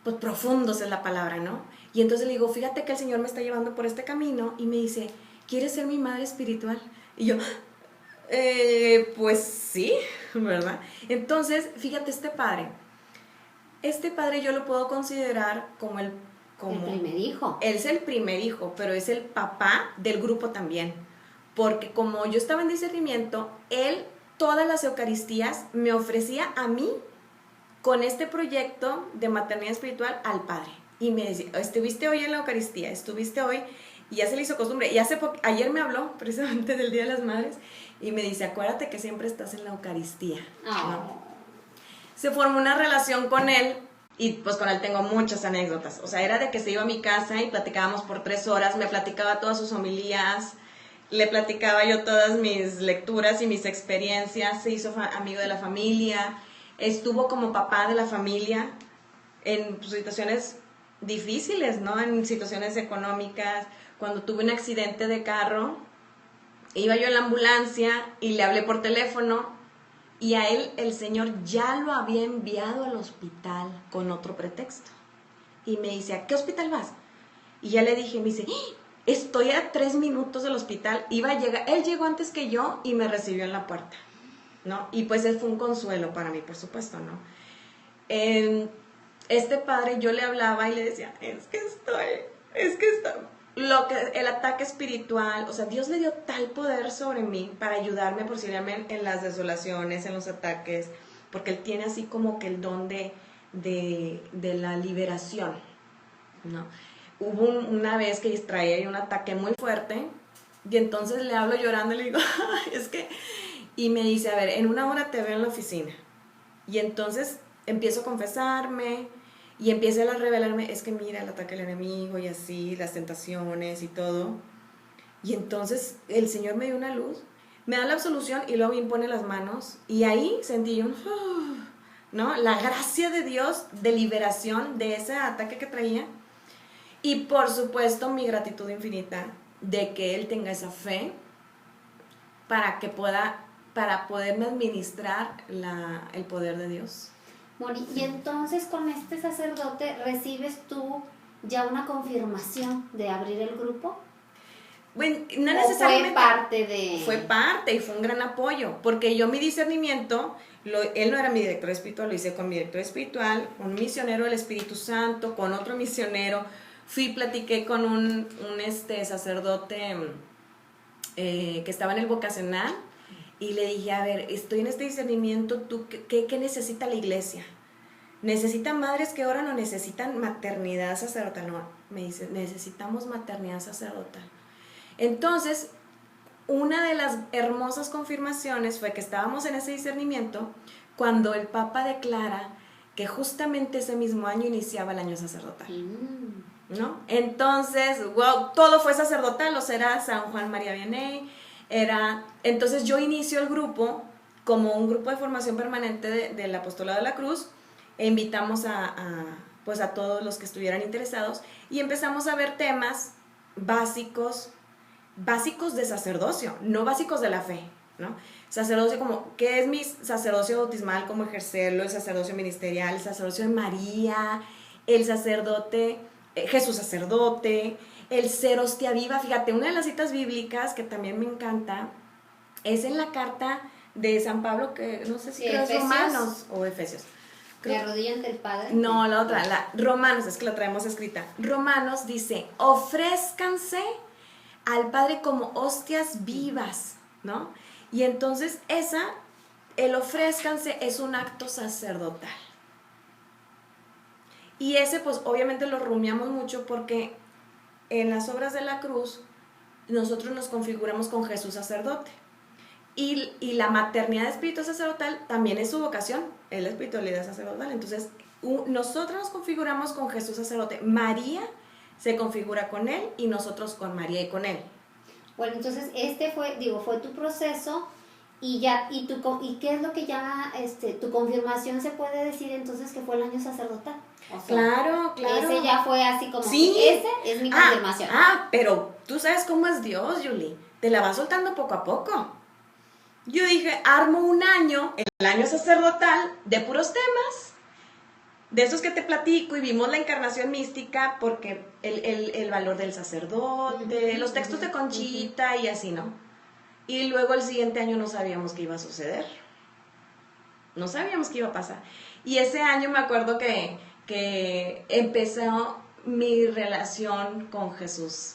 pues profundos es la palabra, ¿no? Y entonces le digo, fíjate que el Señor me está llevando por este camino, y me dice, ¿quieres ser mi madre espiritual? Y yo, pues sí, ¿verdad? Entonces, fíjate, este padre yo lo puedo considerar como el primer hijo. Él es el primer hijo, pero es el papá del grupo también. Porque como yo estaba en discernimiento, él todas las Eucaristías me ofrecía a mí con este proyecto de maternidad espiritual al padre. Y me decía, estuviste hoy en la Eucaristía, estuviste hoy, y ya se le hizo costumbre. Y ayer me habló precisamente del Día de las Madres y me dice, acuérdate que siempre estás en la Eucaristía, ¿no? Se formó una relación con él. Y pues con él tengo muchas anécdotas. O sea, era de que se iba a mi casa y platicábamos por 3 horas, me platicaba todas sus homilías, le platicaba yo todas mis lecturas y mis experiencias, se hizo amigo de la familia, estuvo como papá de la familia en situaciones difíciles, ¿no? En situaciones económicas. Cuando tuve un accidente de carro, iba yo en la ambulancia y le hablé por teléfono. Y a él el Señor ya lo había enviado al hospital con otro pretexto. Y me dice, ¿a qué hospital vas? Y ya le dije, me dice, estoy a 3 minutos del hospital. Iba a llegar, él llegó antes que yo y me recibió en la puerta, ¿no? Y pues él fue un consuelo para mí, por supuesto, ¿no? Este padre yo le hablaba y le decía, es que el ataque espiritual, o sea, Dios le dio tal poder sobre mí para ayudarme posiblemente en las desolaciones, en los ataques, porque Él tiene así como que el don de la liberación, ¿no? Hubo una vez que traía un ataque muy fuerte y entonces le hablo llorando y le digo, es que, y me dice, a ver, en 1 hora te veo en la oficina. Y entonces empiezo a confesarme y empieza a revelarme, es que mira el ataque del enemigo y así, las tentaciones y todo. Y entonces el Señor me dio una luz, me da la absolución y luego me impone las manos. Y ahí sentí yo, ¿no? La gracia de Dios de liberación de ese ataque que traía. Y por supuesto mi gratitud infinita de que Él tenga esa fe para poderme administrar el poder de Dios. Moni, y entonces con este sacerdote recibes tú ya una confirmación de abrir el grupo. Bueno, no necesariamente. ¿O fue parte de...? Fue parte y fue un gran apoyo, porque yo mi discernimiento, él no era mi director espiritual, lo hice con mi director espiritual, un misionero del Espíritu Santo, con otro misionero. Platiqué con un sacerdote que estaba en el vocacional. Y le dije, a ver, estoy en este discernimiento, ¿tú qué necesita la iglesia? ¿Necesitan madres que oran o necesitan maternidad sacerdotal? No, me dice, necesitamos maternidad sacerdotal. Entonces, una de las hermosas confirmaciones fue que estábamos en ese discernimiento cuando el Papa declara que justamente ese mismo año iniciaba el año sacerdotal, ¿no? Entonces, wow, todo fue sacerdotal, o sea, era San Juan María Vianney. Entonces yo inicio el grupo como un grupo de formación permanente del Apostolado de la Cruz e invitamos a todos los que estuvieran interesados y empezamos a ver temas básicos de sacerdocio, no básicos de la fe, ¿no? Sacerdocio como, ¿qué es mi sacerdocio bautismal? ¿Cómo ejercerlo? El sacerdocio ministerial, el sacerdocio de María, el sacerdote, Jesús sacerdote, el ser hostia viva. Fíjate, una de las citas bíblicas que también me encanta es en la carta de San Pablo, que no sé si Sí, creo es Efesios. Romanos o Efesios. Me arrodillo ante el Padre. No, la otra, la Romanos, es que la traemos escrita. Romanos dice, ofrézcanse al Padre como hostias vivas, ¿no? Y entonces el ofrézcanse es un acto sacerdotal. Y ese pues obviamente lo rumiamos mucho porque en las obras de la cruz nosotros nos configuramos con Jesús sacerdote. Y la maternidad de espíritu sacerdotal también es su vocación, es la espiritualidad sacerdotal. Entonces, nosotros nos configuramos con Jesús sacerdote. María se configura con él y nosotros con María y con él. Bueno, entonces fue tu proceso y qué es lo que ya, tu confirmación se puede decir entonces que fue el año sacerdotal. O sea, Claro. Ese ya fue así como Sí. que ese es mi confirmación. Pero tú sabes cómo es Dios, Julie. Te la va soltando poco a poco. Yo dije, armo un año, el año sacerdotal, de puros temas, de esos que te platico, y vimos la encarnación mística, porque el valor del sacerdote, los textos de Conchita y así, ¿no? Y luego el siguiente año no sabíamos qué iba a suceder. No sabíamos qué iba a pasar. Y ese año me acuerdo que empezó mi relación con Jesús,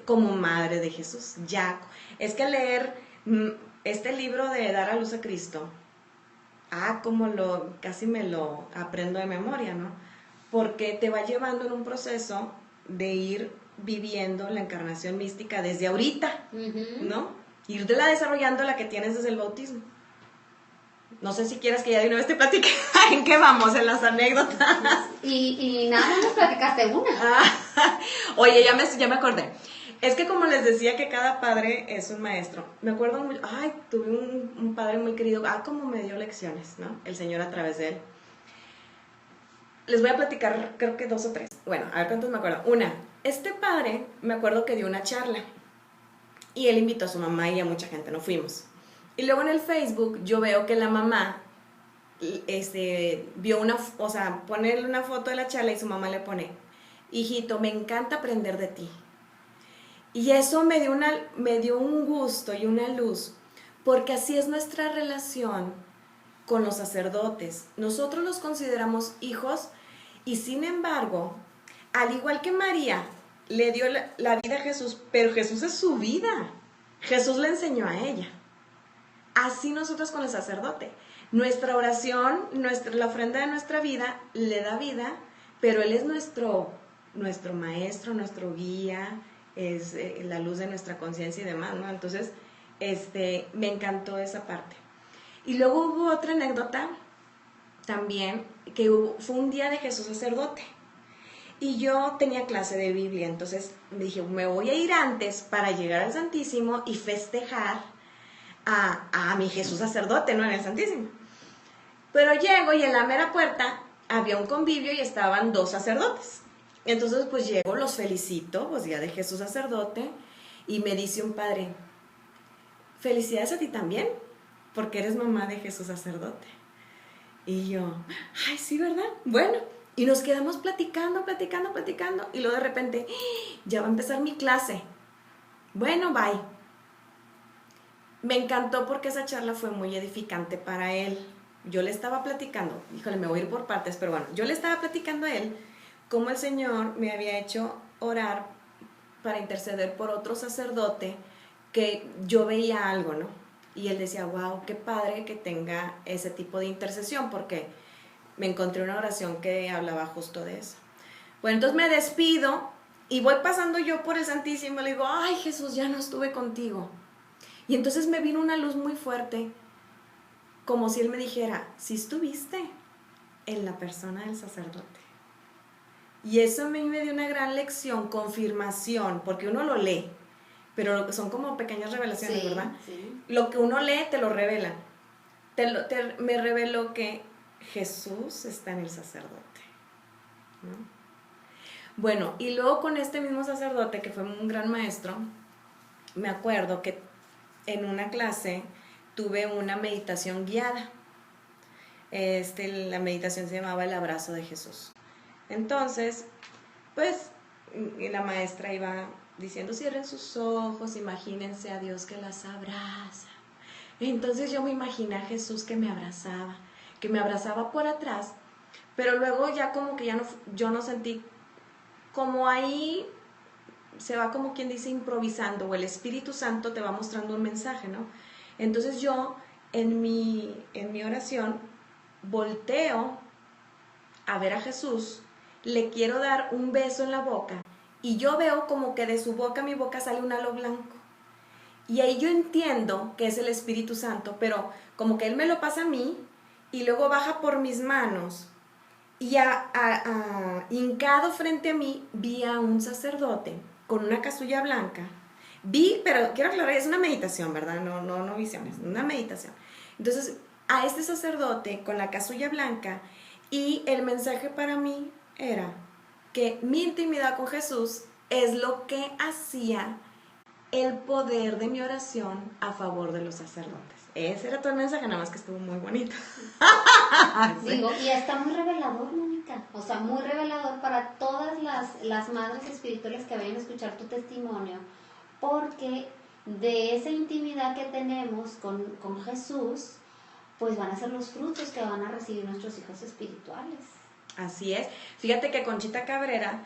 como madre de Jesús. Ya, es que leer este libro de Dar a Luz a Cristo, casi me lo aprendo de memoria, ¿no? Porque te va llevando en un proceso de ir viviendo la encarnación mística desde ahorita, ¿no? Irla desarrollando la que tienes desde el bautismo. No sé si quieres que ya de una vez te platique en qué vamos, en las anécdotas. Y nada más nos platicaste una. Oye, ya me acordé. Es que como les decía que cada padre es un maestro, me acuerdo mucho, tuve un padre muy querido, como me dio lecciones, ¿no? El Señor a través de él. Les voy a platicar, creo que 2 o 3. Bueno, a ver cuántos me acuerdo. Una, este padre, me acuerdo que dio una charla y él invitó a su mamá y a mucha gente, no fuimos. Y luego en el Facebook yo veo que la mamá vio ponerle una foto de la charla y su mamá le pone, hijito, me encanta aprender de ti. Y eso me dio un gusto y una luz, porque así es nuestra relación con los sacerdotes. Nosotros los consideramos hijos y sin embargo, al igual que María le dio la vida a Jesús, pero Jesús es su vida. Jesús le enseñó a ella. Así nosotros con el sacerdote. Nuestra oración, la ofrenda de nuestra vida, le da vida, pero Él es nuestro maestro, nuestro guía, es la luz de nuestra conciencia y demás, ¿no? Entonces, me encantó esa parte. Y luego hubo otra anécdota también, que fue un día de Jesús sacerdote. Y yo tenía clase de Biblia, entonces me dije, me voy a ir antes para llegar al Santísimo y festejar a mi Jesús sacerdote, ¿no? En el Santísimo. Pero llego y en la mera puerta había un convivio y estaban 2 sacerdotes. Entonces pues llego, los felicito, pues día de Jesús sacerdote, y me dice un padre, felicidades a ti también, porque eres mamá de Jesús sacerdote. Y yo, sí, ¿verdad? Bueno, y nos quedamos platicando, y luego de repente, ya va a empezar mi clase. Bueno, bye. Me encantó porque esa charla fue muy edificante para él. Yo le estaba platicando, híjole, me voy a ir por partes, pero bueno, yo le estaba platicando a él cómo el Señor me había hecho orar para interceder por otro sacerdote que yo veía algo, ¿no? Y él decía, wow, qué padre que tenga ese tipo de intercesión, porque me encontré una oración que hablaba justo de eso. Bueno, entonces me despido y voy pasando yo por el Santísimo y le digo, ay Jesús, ya no estuve contigo. Y entonces me vino una luz muy fuerte, como si él me dijera, sí estuviste en la persona del sacerdote. Y eso a mí me dio una gran lección, confirmación, porque uno lo lee, pero son como pequeñas revelaciones, sí, ¿verdad? Sí. Lo que uno lee te lo revela. Me reveló que Jesús está en el sacerdote, ¿no? Bueno, y luego con este mismo sacerdote, que fue un gran maestro, me acuerdo que en una clase tuve una meditación guiada. La meditación se llamaba El Abrazo de Jesús. Entonces, pues, la maestra iba diciendo, cierren sus ojos, imagínense a Dios que las abraza, Entonces yo me imaginé a Jesús que me abrazaba por atrás, pero luego ya como que yo no sentí, como ahí se va como quien dice improvisando, o el Espíritu Santo te va mostrando un mensaje, ¿no? Entonces yo en mi oración volteo a ver a Jesús, le quiero dar un beso en la boca y yo veo como que de su boca a mi boca sale un halo blanco. Y ahí yo entiendo que es el Espíritu Santo, pero como que Él me lo pasa a mí y luego baja por mis manos y hincado frente a mí vi a un sacerdote con una casulla blanca. Pero quiero aclarar, es una meditación, ¿verdad? No visiones, una meditación. Entonces, a este sacerdote con la casulla blanca, y el mensaje para mí era que mi intimidad con Jesús es lo que hacía el poder de mi oración a favor de los sacerdotes. Ese era todo el mensaje, nada más que estuvo muy bonito. Digo, y está muy revelador, Mónica. O sea, muy revelador para todas las madres espirituales que vayan a escuchar tu testimonio, porque de esa intimidad que tenemos con Jesús, pues van a ser los frutos que van a recibir nuestros hijos espirituales. Así es. Fíjate que Conchita Cabrera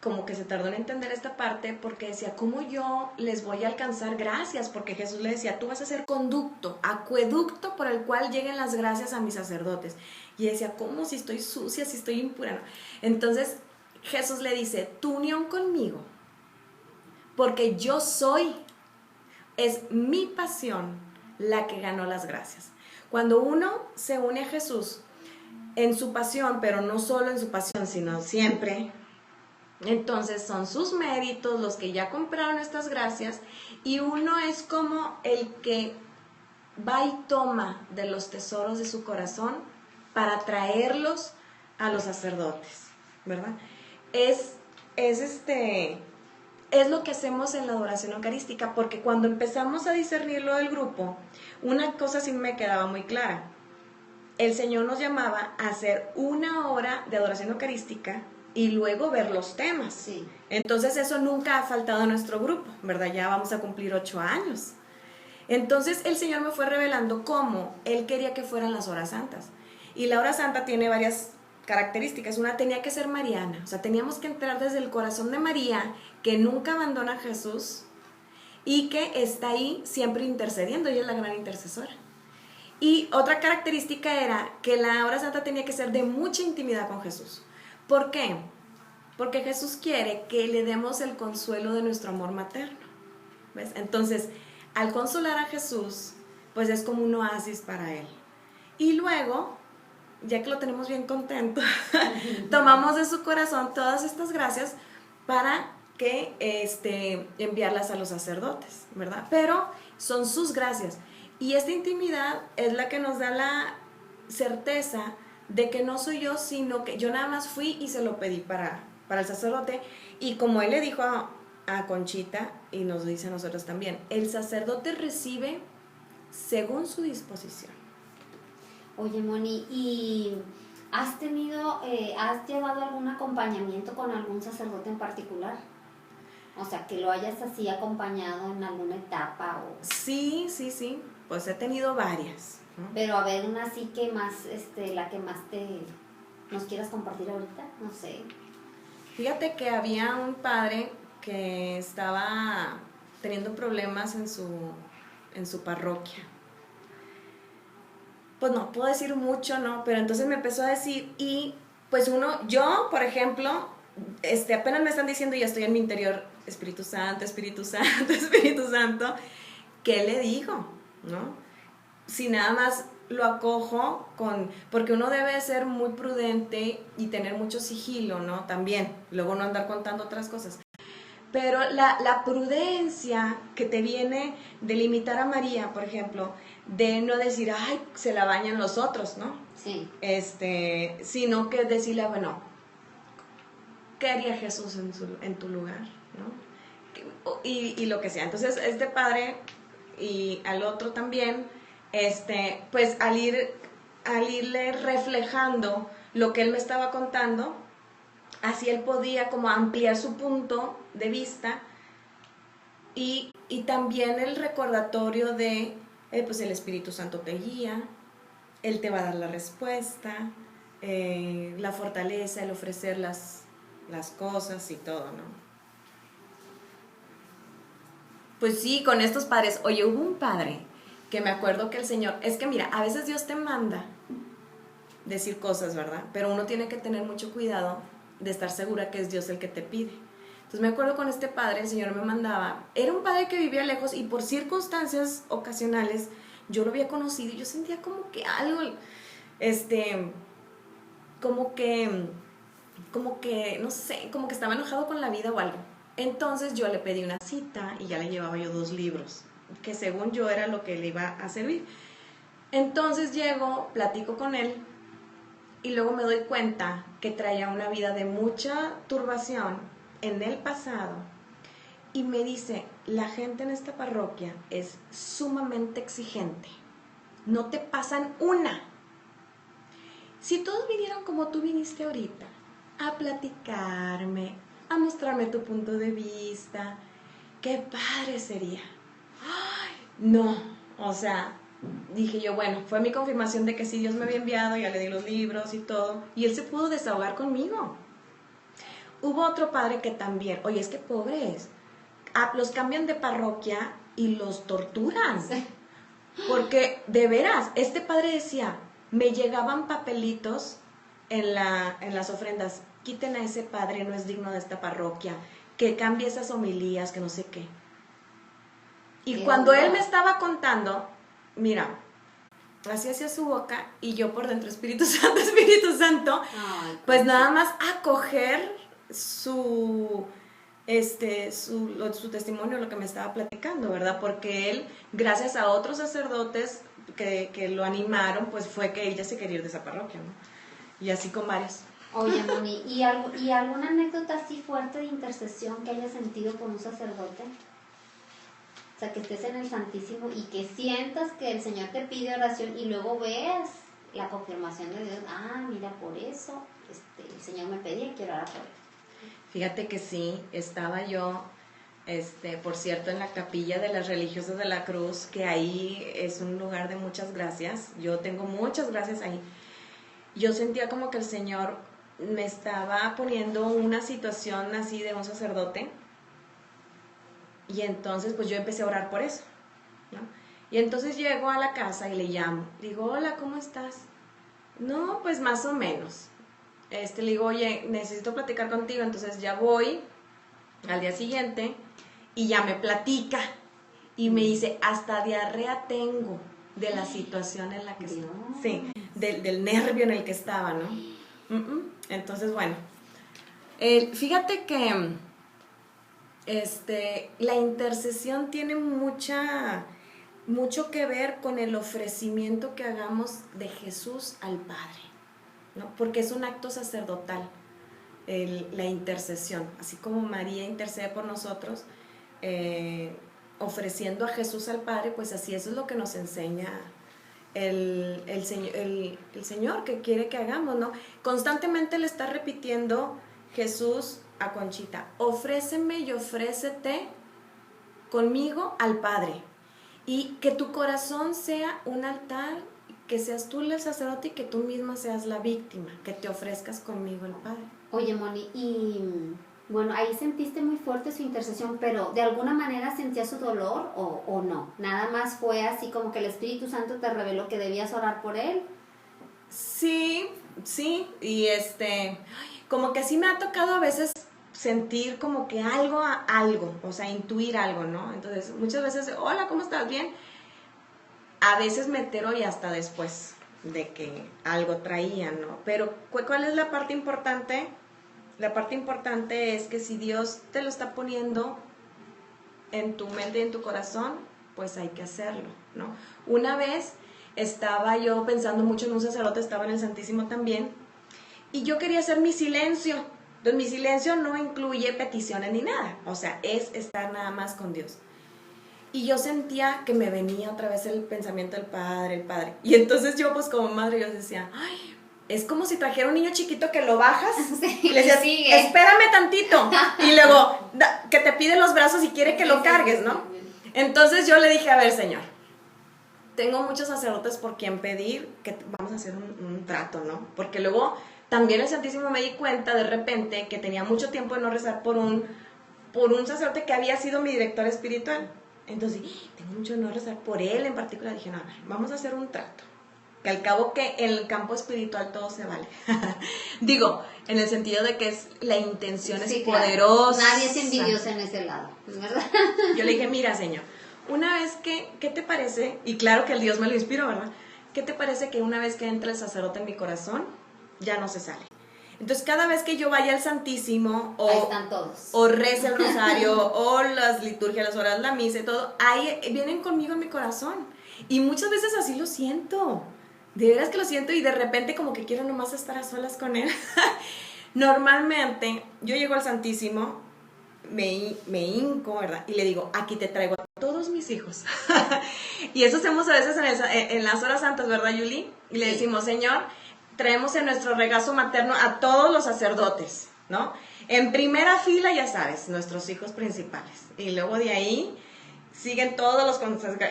como que se tardó en entender esta parte, porque decía, ¿cómo yo les voy a alcanzar gracias? Porque Jesús le decía, tú vas a ser conducto, acueducto por el cual lleguen las gracias a mis sacerdotes. Y decía, ¿cómo? Si estoy sucia, si estoy impura. No. Entonces Jesús le dice, tu unión conmigo, porque yo soy, es mi pasión la que ganó las gracias. Cuando uno se une a Jesús en su pasión, pero no solo en su pasión, sino siempre, entonces son sus méritos los que ya compraron estas gracias, y uno es como el que va y toma de los tesoros de su corazón para traerlos a los sacerdotes, ¿verdad? Es lo que hacemos en la adoración eucarística, porque cuando empezamos a discernirlo del grupo, una cosa sí me quedaba muy clara. El Señor nos llamaba a hacer 1 hora de adoración eucarística y luego ver los temas. Sí. Entonces eso nunca ha faltado a nuestro grupo, ¿verdad? Ya vamos a cumplir 8 años. Entonces el Señor me fue revelando cómo Él quería que fueran las horas santas. Y la hora santa tiene varias características. Una, tenía que ser mariana, o sea, teníamos que entrar desde el corazón de María, que nunca abandona a Jesús y que está ahí siempre intercediendo. Ella es la gran intercesora. Y otra característica era que la hora santa tenía que ser de mucha intimidad con Jesús. ¿Por qué? Porque Jesús quiere que le demos el consuelo de nuestro amor materno. ¿Ves? Entonces, al consolar a Jesús, pues es como un oasis para Él. Y luego, ya que lo tenemos bien contento, tomamos de su corazón todas estas gracias para que enviarlas a los sacerdotes, ¿verdad? Pero son sus gracias. Y esta intimidad es la que nos da la certeza de que no soy yo, sino que yo nada más fui y se lo pedí para el sacerdote. Y como él le dijo a Conchita, y nos dice a nosotros también, el sacerdote recibe según su disposición. Oye, Moni, ¿y has llevado algún acompañamiento con algún sacerdote en particular? O sea, que lo hayas así acompañado en alguna etapa o... Sí, pues he tenido varias, ¿no? Pero a ver, una así que más, la que más nos quieras compartir ahorita, no sé. Fíjate que había un padre que estaba teniendo problemas en su parroquia. Pues no puedo decir mucho, ¿no? Pero entonces me empezó a decir, y pues yo, por ejemplo, apenas me están diciendo, y ya estoy en mi interior, Espíritu Santo, Espíritu Santo, Espíritu Santo, ¿qué le digo? ¿No? Si nada más lo acojo porque uno debe ser muy prudente y tener mucho sigilo, ¿no? También, luego no andar contando otras cosas. Pero la prudencia que te viene de limitar a María, por ejemplo, de no decir, ay, se la bañan los otros, ¿no? Sí. Sino que decirle, bueno, ¿qué haría Jesús en tu lugar? ¿No? Y lo que sea. Entonces, este padre y al otro también, pues al irle reflejando lo que él me estaba contando, así él podía como ampliar su punto de vista y también el recordatorio de pues el Espíritu Santo te guía, Él te va a dar la respuesta, la fortaleza, el ofrecer las cosas y todo, ¿no? Pues sí, con estos padres. Oye, hubo un padre que me acuerdo que el Señor, es que mira, a veces Dios te manda decir cosas, ¿verdad? Pero uno tiene que tener mucho cuidado de estar segura que es Dios el que te pide. Entonces me acuerdo con este padre, el Señor me mandaba, era un padre que vivía lejos y por circunstancias ocasionales yo lo había conocido y yo sentía como que algo, como que, no sé, como que estaba enojado con la vida o algo. Entonces yo le pedí una cita y ya le llevaba yo 2 libros, que según yo era lo que le iba a servir. Entonces llego, platico con él y luego me doy cuenta que traía una vida de mucha turbación en el pasado y me dice, la gente en esta parroquia es sumamente exigente, no te pasan una. Si todos vinieran como tú viniste ahorita, a platicarme, a mostrarme tu punto de vista, qué padre sería. ¡Ay! No, o sea, dije yo, bueno, fue mi confirmación de que sí, Dios me había enviado, ya le di los libros y todo, y él se pudo desahogar conmigo. Hubo otro padre que también, oye, es que pobres, los cambian de parroquia y los torturan. Sí. Porque, de veras, este padre decía, me llegaban papelitos en las ofrendas, quiten a ese padre, no es digno de esta parroquia, que cambie esas homilías, que no sé qué. Y cuando él me estaba contando, mira, así hacía su boca y yo por dentro, Espíritu Santo, pues nada más acoger su testimonio, lo que me estaba platicando, ¿verdad? Porque él, gracias a otros sacerdotes que lo animaron, pues fue que ella se quería ir de esa parroquia, ¿no? Y así con varios. Oye, Moni, ¿y alguna anécdota así fuerte de intercesión que hayas sentido con un sacerdote? O sea, que estés en el Santísimo y que sientas que el Señor te pide oración y luego veas la confirmación de Dios. Ah, mira, por eso el Señor me pedía y quiero orar por él. Fíjate que sí, estaba yo, por cierto, en la capilla de las religiosas de la Cruz, que ahí es un lugar de muchas gracias. Yo tengo muchas gracias ahí. Yo sentía como que el Señor me estaba poniendo una situación así de un sacerdote. Y entonces pues yo empecé a orar por eso, ¿no? Y entonces llego a la casa y le llamo. Digo, hola, ¿cómo estás? No, pues más o menos. Le digo, oye, necesito platicar contigo. Entonces ya voy al día siguiente y ya me platica. Y me dice, hasta diarrea tengo de la situación en la que estaba. Sí, del nervio en el que estaba, ¿no? Entonces, bueno, fíjate que la intercesión tiene mucho que ver con el ofrecimiento que hagamos de Jesús al Padre, ¿no? Porque es un acto sacerdotal, la intercesión, así como María intercede por nosotros, ofreciendo a Jesús al Padre, pues así eso es lo que nos enseña el Señor que quiere que hagamos, ¿no? Constantemente le está repitiendo Jesús a Conchita, ofréceme y ofrécete conmigo al Padre, y que tu corazón sea un altar, que seas tú el sacerdote y que tú misma seas la víctima, que te ofrezcas conmigo al Padre. Oye, Moni, y bueno, ahí sentiste muy fuerte su intercesión, pero ¿de alguna manera sentías su dolor o no? Nada más fue así como que el Espíritu Santo te reveló que debías orar por él. Sí, y como que sí me ha tocado a veces sentir como que algo, o sea, intuir algo, ¿no? Entonces, muchas veces, hola, ¿cómo estás? ¿Bien? A veces me entero y hasta después de que algo traía, ¿no? Pero, ¿cuál es la parte importante? La parte importante es que si Dios te lo está poniendo en tu mente y en tu corazón, pues hay que hacerlo, ¿no? Una vez estaba yo pensando mucho en un sacerdote, estaba en el Santísimo también, y yo quería hacer mi silencio. Entonces, mi silencio no incluye peticiones ni nada, o sea, es estar nada más con Dios. Y yo sentía que me venía otra vez el pensamiento del Padre. Y entonces yo, pues como madre, yo decía, ay, es como si trajera un niño chiquito que lo bajas, sí, y le decías, espérame tantito, y luego que te pide los brazos y quiere que lo cargues, ¿no? Entonces yo le dije, a ver, Señor, tengo muchos sacerdotes por quien pedir que vamos a hacer un trato, ¿no? Porque luego también el Santísimo me di cuenta de repente que tenía mucho tiempo de no rezar por un sacerdote que había sido mi director espiritual. Entonces, tengo mucho de no rezar por él en particular. Dije, no, a ver, vamos a hacer un trato. Que al cabo que en el campo espiritual todo se vale. Digo, en el sentido de que la intención es poderosa. Nadie es envidioso en ese lado, ¿es verdad? Yo le dije, mira, Señor, una vez ¿qué te parece? Y claro que el Dios me lo inspiró, ¿verdad? ¿Qué te parece que una vez que entra el sacerdote en mi corazón, ya no se sale? Entonces, cada vez que yo vaya al Santísimo, ahí están todos, o reza el rosario, o las liturgias, las horas, la misa y todo, ahí vienen conmigo en mi corazón. Y muchas veces así lo siento. De veras que lo siento y de repente como que quiero nomás estar a solas con él. Normalmente, yo llego al Santísimo, me hinco, ¿verdad? Y le digo, aquí te traigo a todos mis hijos. Y eso hacemos a veces en las horas santas, ¿verdad, Yuli? Y le decimos, Señor, traemos en nuestro regazo materno a todos los sacerdotes, ¿no? En primera fila, ya sabes, nuestros hijos principales. Y luego de ahí siguen todos los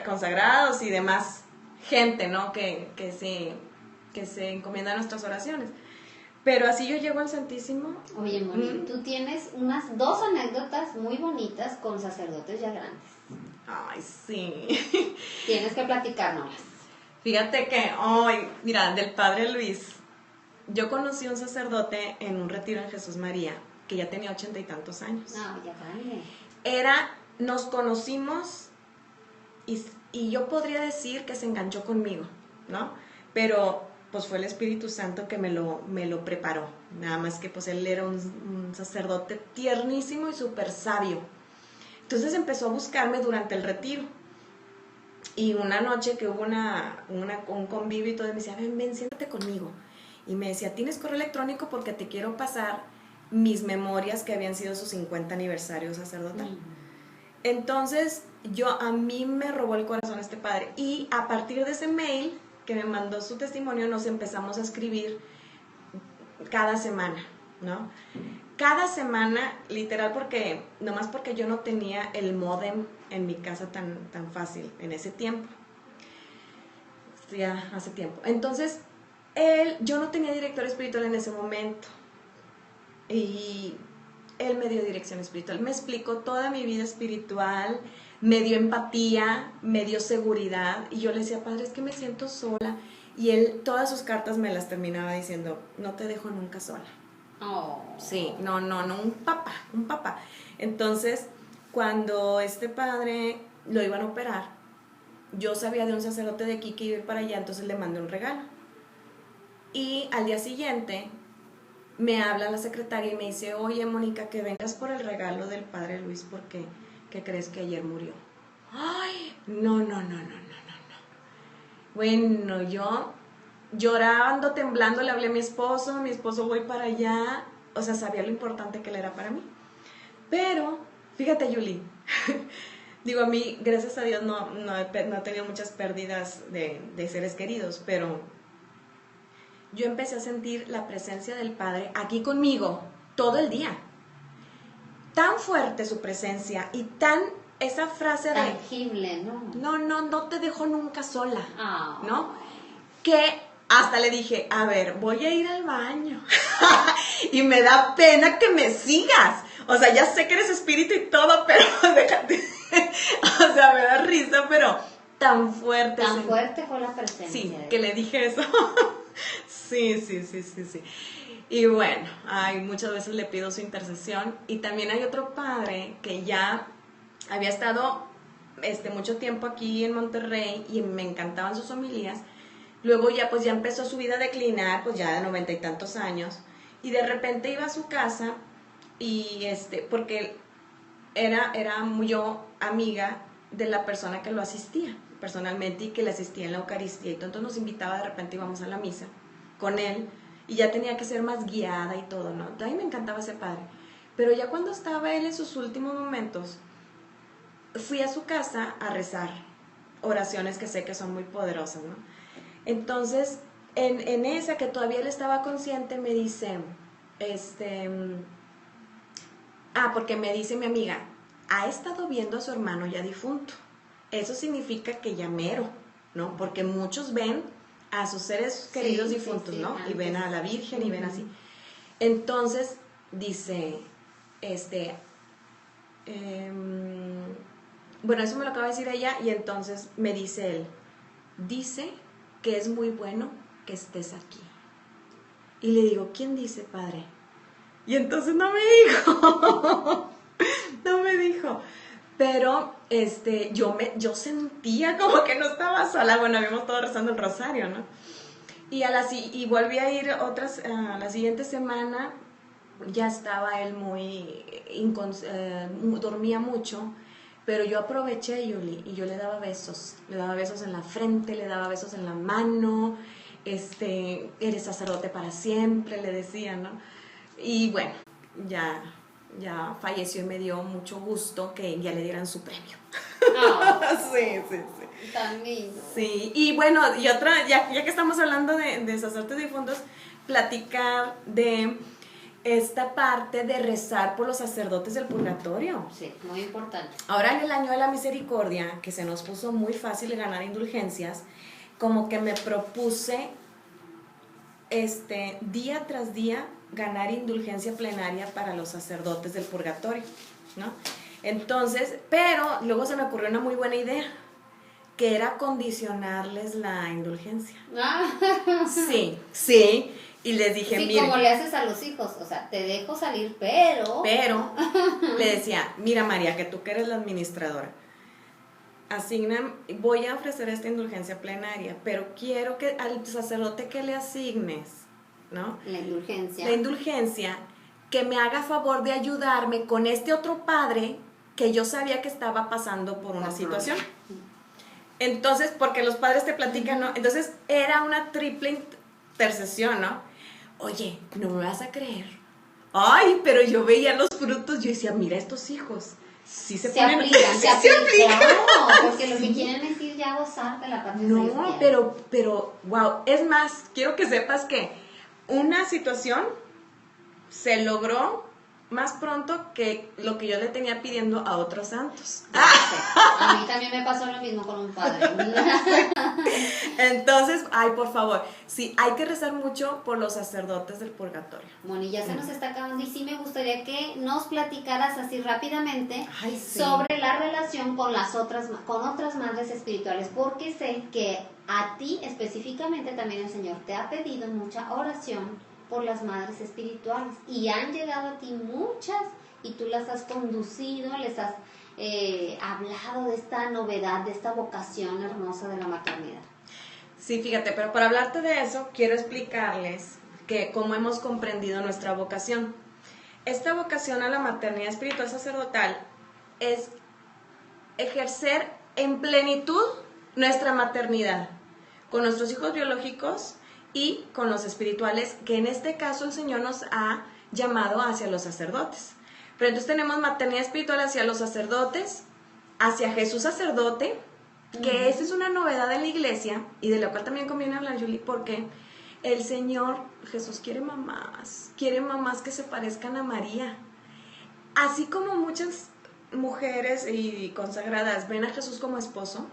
consagrados y demás gente, ¿no? Que se encomienda a nuestras oraciones. Pero así yo llego al Santísimo. Oye, Moni, tú tienes unas 2 anécdotas muy bonitas con sacerdotes ya grandes. Ay, sí. Tienes que platicárnoslas. Fíjate que, mira, del Padre Luis, yo conocí a un sacerdote en un retiro en Jesús María, que ya tenía 80 y tantos años. No, ya grande. Nos conocimos y yo podría decir que se enganchó conmigo, ¿no? Pero pues fue el Espíritu Santo que me lo preparó. Nada más que pues él era un sacerdote tiernísimo y súper sabio. Entonces empezó a buscarme durante el retiro. Y una noche que hubo un convivio y todo, me decía, ven, siéntate conmigo. Y me decía, ¿tienes correo electrónico? Porque te quiero pasar mis memorias que habían sido su 50 aniversario sacerdotal. Entonces, a mí me robó el corazón este padre. Y a partir de ese mail que me mandó su testimonio, nos empezamos a escribir cada semana, ¿no? Cada semana, literal, nomás porque yo no tenía el módem en mi casa tan fácil en ese tiempo. Ya hace tiempo. Entonces, yo no tenía director espiritual en ese momento. Y él me dio dirección espiritual. Me explicó toda mi vida espiritual, me dio empatía, me dio seguridad. Y yo le decía, padre, es que me siento sola. Y él, todas sus cartas me las terminaba diciendo, no te dejo nunca sola. Oh. Sí, no, un papá. Entonces, cuando este padre lo iban a operar, yo sabía de un sacerdote de aquí que iba para allá, entonces le mandé un regalo. Y al día siguiente me habla la secretaria y me dice, oye, Mónica, que vengas por el regalo del Padre Luis porque ¿qué crees que ayer murió? Ay, no. Bueno, yo llorando, temblando, le hablé a mi esposo voy para allá, o sea, sabía lo importante que él era para mí. Pero, fíjate, Yuli, digo, a mí, gracias a Dios, no he tenido muchas pérdidas de seres queridos, pero yo empecé a sentir la presencia del Padre aquí conmigo todo el día. Tan fuerte su presencia y esa frase tangible, ¿no? No te dejo nunca sola, Oh. ¿no? Que hasta le dije, a ver, voy a ir al baño. Y me da pena que me sigas. O sea, ya sé que eres espíritu y todo, pero déjate. O sea, me da risa, pero tan fuerte. Tan fuerte fue la presencia. Sí, que le dije eso. Sí. Y bueno, muchas veces le pido su intercesión. Y también hay otro padre que ya había estado mucho tiempo aquí en Monterrey y me encantaban sus homilías. Luego ya empezó su vida a declinar, pues ya de 90 y tantos años. Y de repente iba a su casa y porque era yo amiga de la persona que lo asistía personalmente y que le asistía en la Eucaristía. Y entonces nos invitaba, de repente íbamos a la misa con él y ya tenía que ser más guiada y todo, ¿no? A mí me encantaba ese padre. Pero ya cuando estaba él en sus últimos momentos, fui a su casa a rezar oraciones que sé que son muy poderosas, ¿no? Entonces, en esa que todavía él estaba consciente, me dice, porque me dice mi amiga, ha estado viendo a su hermano ya difunto. Eso significa que ya mero. ¿no? Porque muchos ven a sus seres queridos difuntos, sí, ¿no? antes. Y ven a la Virgen y ven así. Entonces, dice, bueno, eso me lo acaba de decir ella, y entonces me dice él, dice que es muy bueno que estés aquí. Y le digo, ¿quién dice, padre? Y entonces no me dijo, no me dijo. Pero yo sentía como que no estaba sola. Bueno, habíamos todos rezando el rosario, ¿no? Y volví a ir la siguiente semana. Ya estaba él dormía mucho, pero yo aproveché, Yuli, y yo le daba besos en la frente, le daba besos en la mano, eres sacerdote para siempre, le decía, ¿no? Y bueno, ya falleció y me dio mucho gusto que ya le dieran su premio. Oh, sí. Tan lindo. Sí, y bueno, y otra, ya que estamos hablando de sacerdotes difuntos, platicar de esta parte de rezar por los sacerdotes del purgatorio. Sí, muy importante. Ahora en el año de la misericordia, que se nos puso muy fácil ganar indulgencias, como que me propuse día tras día ganar indulgencia plenaria para los sacerdotes del purgatorio, ¿no? Entonces, pero luego se me ocurrió una muy buena idea, que era condicionarles la indulgencia. Sí, y les dije, sí, mire, como le haces a los hijos, o sea, te dejo salir, pero le decía, mira María, que tú que eres la administradora, voy a ofrecer esta indulgencia plenaria, pero quiero que al sacerdote que le asignes, ¿no? La indulgencia, que me haga favor de ayudarme con este otro padre que yo sabía que estaba pasando por una situación. Entonces, porque los padres te platican, ¿no? Entonces, era una triple intercesión, ¿no? Oye, no me vas a creer. Ay, pero yo veía los frutos, yo decía, mira estos hijos. Sí se aplican. Claro, porque lo que quieren es ir ya a gozar de la parte celestial. No, pero, wow, es más, quiero que sepas que una situación se logró más pronto que lo que yo le tenía pidiendo a otros santos. A mí también me pasó lo mismo con un padre. Entonces, ay, por favor, sí, hay que rezar mucho por los sacerdotes del purgatorio. Bueno, y ya se nos está acabando, y sí me gustaría que nos platicaras así rápidamente sí. sobre la relación con otras madres espirituales, porque sé que a ti específicamente también el Señor te ha pedido mucha oración por las madres espirituales, y han llegado a ti muchas, y tú las has conducido, les has hablado de esta novedad, de esta vocación hermosa de la maternidad. Sí, fíjate, pero para hablarte de eso, quiero explicarles que cómo hemos comprendido nuestra vocación. Esta vocación a la maternidad espiritual sacerdotal es ejercer en plenitud nuestra maternidad con nuestros hijos biológicos y con los espirituales, que en este caso el Señor nos ha llamado hacia los sacerdotes. Pero entonces tenemos maternidad espiritual hacia los sacerdotes, hacia Jesús sacerdote, que esa es una novedad en la iglesia, y de la cual también conviene hablar, Julie, porque el Señor Jesús quiere mamás que se parezcan a María. Así como muchas mujeres y consagradas ven a Jesús como esposo,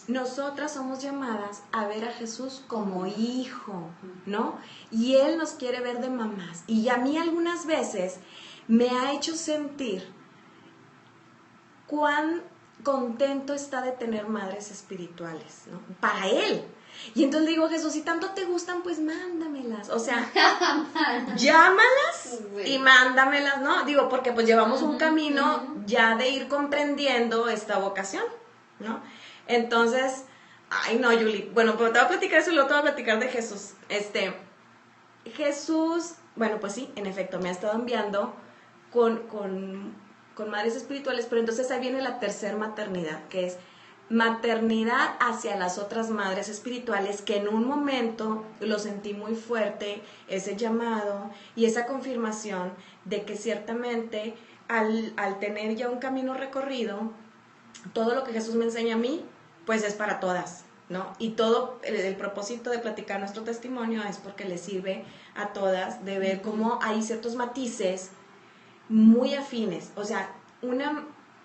nosotras somos llamadas a ver a Jesús como hijo, ¿no? Y Él nos quiere ver de mamás. Y a mí algunas veces me ha hecho sentir cuán contento está de tener madres espirituales, ¿no? Para Él. Y entonces digo, Jesús, si tanto te gustan, pues mándamelas. O sea, llámalas y mándamelas, ¿no? Digo, porque pues llevamos un camino ya de ir comprendiendo esta vocación, ¿no? Entonces, ay no, Yuli, bueno, pues te voy a platicar eso y luego te voy a platicar de Jesús. Jesús, bueno, pues sí, en efecto, me ha estado enviando con madres espirituales, pero entonces ahí viene la tercera maternidad, que es maternidad hacia las otras madres espirituales, que en un momento lo sentí muy fuerte, ese llamado y esa confirmación de que ciertamente al tener ya un camino recorrido, todo lo que Jesús me enseña a mí, pues es para todas, ¿no? Y todo el propósito de platicar nuestro testimonio es porque le sirve a todas de ver cómo hay ciertos matices muy afines. O sea,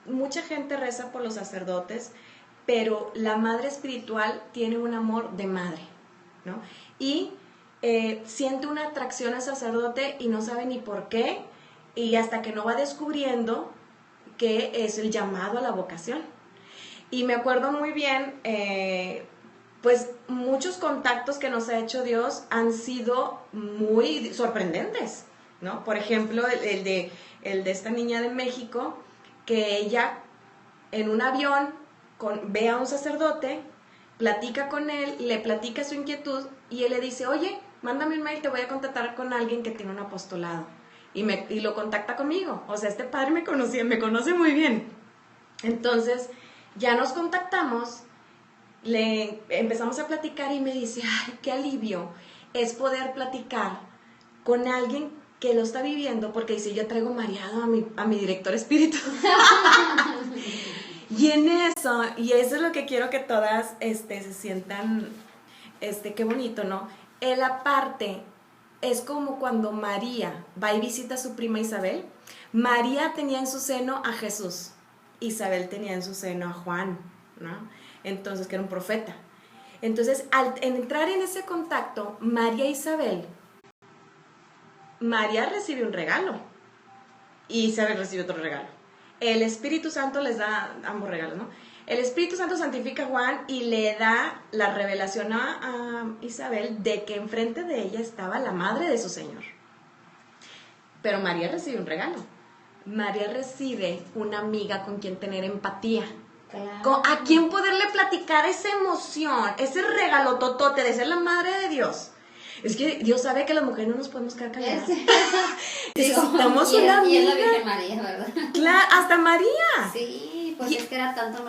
mucha gente reza por los sacerdotes, pero la madre espiritual tiene un amor de madre, ¿no? Y siente una atracción al sacerdote y no sabe ni por qué, y hasta que no va descubriendo que es el llamado a la vocación. Y me acuerdo muy bien, pues muchos contactos que nos ha hecho Dios han sido muy sorprendentes, ¿no? Por ejemplo, el de esta niña de México, que ella en un avión ve a un sacerdote, platica con él, le platica su inquietud y él le dice, oye, mándame un mail, te voy a contactar con alguien que tiene un apostolado. Y lo contacta conmigo. O sea, este padre me conoce muy bien. Entonces, ya nos contactamos, le empezamos a platicar y me dice, ay, qué alivio es poder platicar con alguien que lo está viviendo, porque dice, yo traigo mareado a mi director espiritual. Y eso es lo que quiero que todas se sientan, qué bonito, ¿no? Él aparte, es como cuando María va y visita a su prima Isabel. María tenía en su seno a Jesús, Isabel tenía en su seno a Juan, ¿no? Entonces, que era un profeta. Entonces, al entrar en ese contacto, María e Isabel, María recibe un regalo y Isabel recibe otro regalo. El Espíritu Santo les da ambos regalos, ¿no? El Espíritu Santo santifica a Juan y le da la revelación a Isabel de que enfrente de ella estaba la madre de su Señor. Pero María recibe un regalo. María recibe una amiga con quien tener empatía. Claro. A quien poderle platicar esa emoción, ese regalo totote de ser la madre de Dios. Es que Dios sabe que las mujeres no nos podemos quedar calladas. Necesitamos una amiga. Y es la Virgen María, ¿verdad? Claro, hasta María. Sí, pues es que era tanto,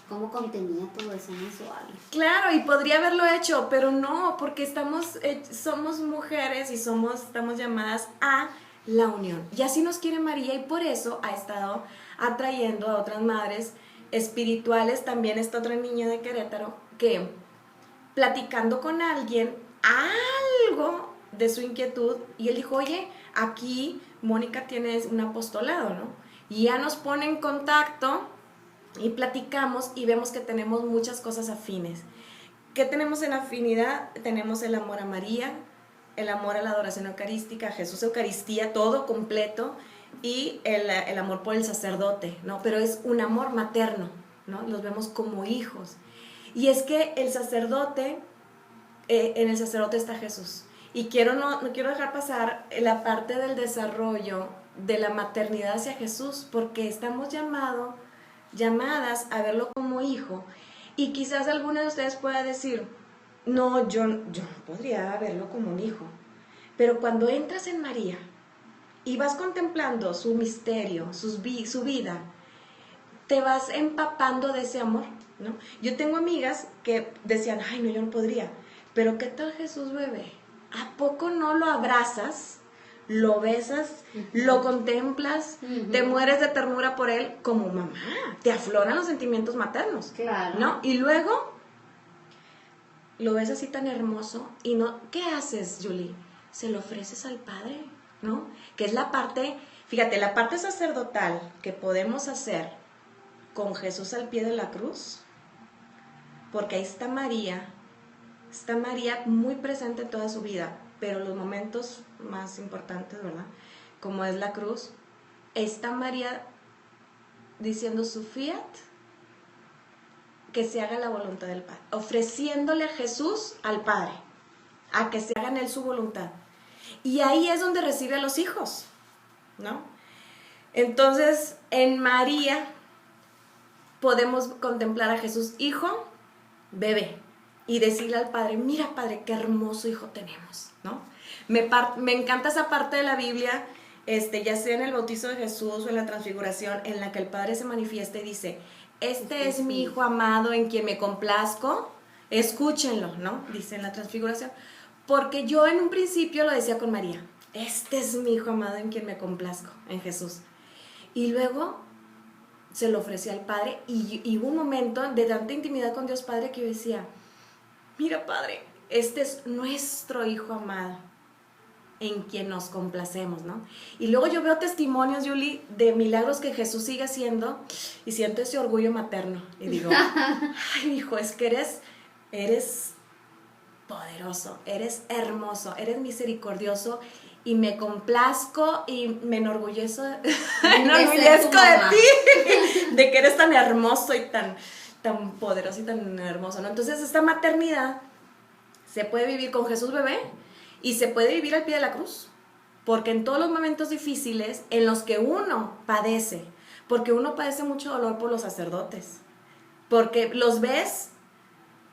cómo contenía todo eso mensual. Claro, y podría haberlo hecho, pero no, porque somos mujeres y estamos llamadas a la unión. Y así nos quiere María, y por eso ha estado atrayendo a otras madres espirituales. También esta otra niña de Querétaro que, platicando con alguien algo de su inquietud, y él dijo, oye, aquí Mónica tiene un apostolado, ¿no? Y ya nos pone en contacto y platicamos y vemos que tenemos muchas cosas afines. ¿Qué tenemos en afinidad? Tenemos el amor a María, el amor a la adoración eucarística, a Jesús, Eucaristía, todo completo, y el amor por el sacerdote, ¿no? Pero es un amor materno, ¿no? Los vemos como hijos. Y es que el sacerdote, en el sacerdote está Jesús. Y no quiero dejar pasar la parte del desarrollo de la maternidad hacia Jesús, porque estamos llamadas a verlo como hijo. Y quizás alguna de ustedes pueda decir, no, yo no podría verlo como un hijo. Pero cuando entras en María y vas contemplando su misterio, su vida, te vas empapando de ese amor, ¿no? Yo tengo amigas que decían, ay, no, yo no podría. Pero ¿qué tal Jesús, bebé? ¿A poco no lo abrazas, lo besas, lo contemplas, te mueres de ternura por él como mamá? Te afloran los sentimientos maternos, claro, ¿no? Y luego lo ves así tan hermoso y no, ¿qué haces, Julie? Se lo ofreces al Padre, ¿no? Que es la parte, fíjate, la parte sacerdotal que podemos hacer con Jesús al pie de la cruz, porque ahí está María muy presente en toda su vida, pero los momentos más importantes, ¿verdad? Como es la cruz, está María diciendo su fiat, que se haga la voluntad del Padre, ofreciéndole a Jesús al Padre, a que se haga en él su voluntad. Y ahí es donde recibe a los hijos, ¿no? Entonces, en María podemos contemplar a Jesús, hijo, bebé, y decirle al Padre, mira, Padre, qué hermoso hijo tenemos, ¿no? Me encanta esa parte de la Biblia, ya sea en el bautizo de Jesús o en la transfiguración, en la que el Padre se manifiesta y dice, este es mi hijo amado en quien me complazco, escúchenlo, ¿no? Dice en la transfiguración. Porque yo en un principio lo decía con María, este es mi hijo amado en quien me complazco, en Jesús. Y luego se lo ofrecí al Padre y hubo un momento de tanta intimidad con Dios Padre que yo decía, mira, Padre, este es nuestro hijo amado. en quien nos complacemos, ¿no? Y luego yo veo testimonios, Yuli, de milagros que Jesús sigue haciendo y siento ese orgullo materno. Y digo, ay, hijo, es que eres poderoso, eres hermoso, eres misericordioso y me complazco y me enorgullezco de ti, de que eres tan hermoso y tan poderoso y tan hermoso, ¿no? Entonces esta maternidad se puede vivir con Jesús bebé y se puede vivir al pie de la cruz, porque en todos los momentos difíciles en los que uno padece, porque uno padece mucho dolor por los sacerdotes, porque los ves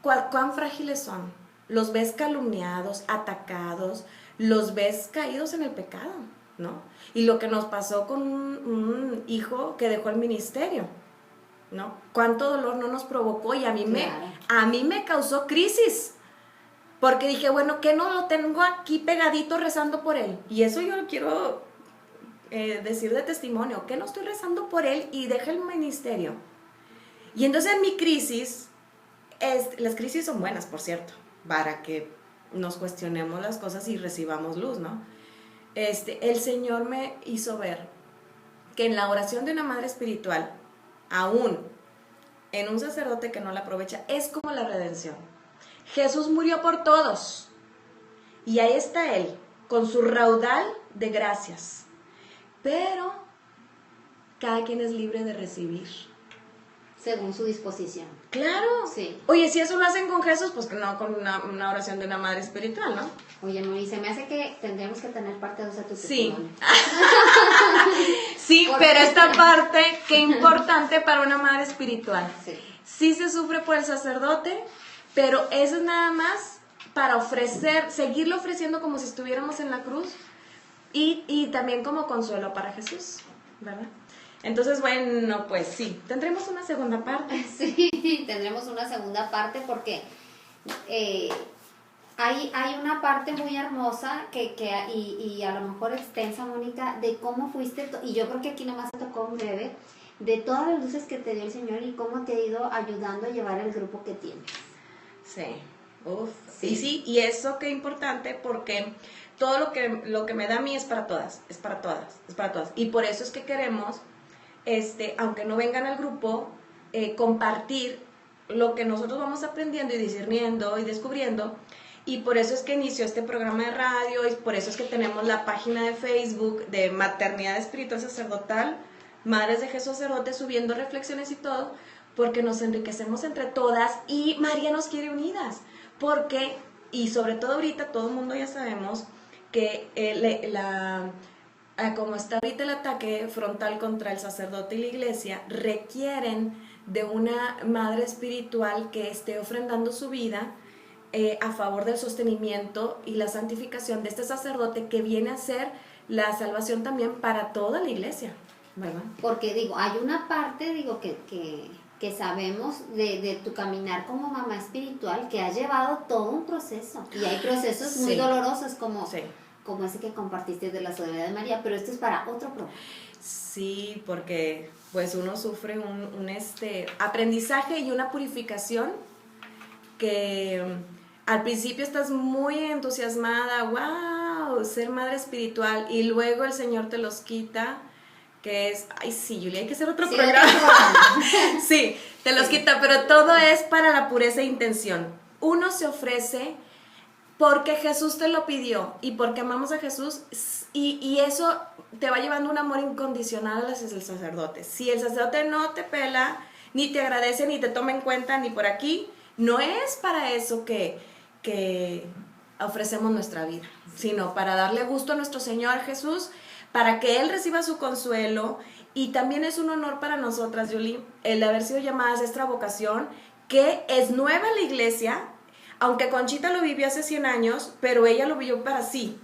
cuán frágiles son, los ves calumniados, atacados, los ves caídos en el pecado, ¿no? Y lo que nos pasó con un hijo que dejó el ministerio, ¿no? Cuánto dolor no nos provocó y a mí me causó crisis. Porque dije, bueno, ¿qué no lo tengo aquí pegadito rezando por él? Y eso yo lo quiero decir de testimonio, que no estoy rezando por él y deja el ministerio. Y entonces en mi crisis, las crisis son buenas, por cierto, para que nos cuestionemos las cosas y recibamos luz, ¿no? El Señor me hizo ver que en la oración de una madre espiritual, aún en un sacerdote que no la aprovecha, es como la redención. Jesús murió por todos y ahí está Él con su raudal de gracias, pero cada quien es libre de recibir según su disposición. Claro, sí. Oye, si eso lo hacen con Jesús, pues que no con una oración de una madre espiritual, ¿no? Oye, Moni, se me hace que tendríamos que tener parte 2 de tu testimonio. Sí, pero esta parte, qué importante para una madre espiritual. Sí se sufre por el sacerdote, pero eso es nada más para seguirlo ofreciendo como si estuviéramos en la cruz y también como consuelo para Jesús, ¿verdad? Entonces, bueno, pues sí, tendremos una segunda parte. Sí, tendremos una segunda parte porque hay una parte muy hermosa y a lo mejor extensa, Mónica, de cómo fuiste, y yo creo que aquí nomás te tocó un breve, de todas las luces que te dio el Señor y cómo te ha ido ayudando a llevar el grupo que tienes. Sí, sí, y eso qué importante porque todo lo que me da a mí es para todas. Y por eso es que queremos, aunque no vengan al grupo, compartir lo que nosotros vamos aprendiendo y discerniendo y descubriendo. Y por eso es que inició este programa de radio y por eso es que tenemos la página de Facebook de Maternidad Espiritual Sacerdotal, Madres de Jesús Sacerdote, subiendo reflexiones y todo, porque nos enriquecemos entre todas y María nos quiere unidas, porque, y sobre todo ahorita todo el mundo ya sabemos que como está ahorita el ataque frontal contra el sacerdote y la iglesia, requieren de una madre espiritual que esté ofrendando su vida a favor del sostenimiento y la santificación de este sacerdote que viene a ser la salvación también para toda la iglesia, ¿verdad? Porque hay una parte, que sabemos de tu caminar como mamá espiritual que has llevado todo un proceso y hay procesos muy dolorosos como ese que compartiste de la soledad de María, pero esto es para otro programa. Sí, porque pues uno sufre un aprendizaje y una purificación que al principio estás muy entusiasmada, wow, ser madre espiritual, y luego el Señor te los quita, que es, ay sí, Julia, hay que hacer otro programa. Sí, te los quita, pero todo es para la pureza de intención. Uno se ofrece porque Jesús te lo pidió y porque amamos a Jesús, y eso te va llevando un amor incondicional hacia el sacerdote. Si el sacerdote no te pela, ni te agradece, ni te toma en cuenta, ni por aquí, no es para eso que ofrecemos nuestra vida, sino para darle gusto a nuestro Señor Jesús, para que Él reciba su consuelo. Y también es un honor para nosotras, Yuli, el haber sido llamadas a esta vocación, que es nueva en la iglesia, aunque Conchita lo vivió hace 100 años, pero ella lo vivió para sí.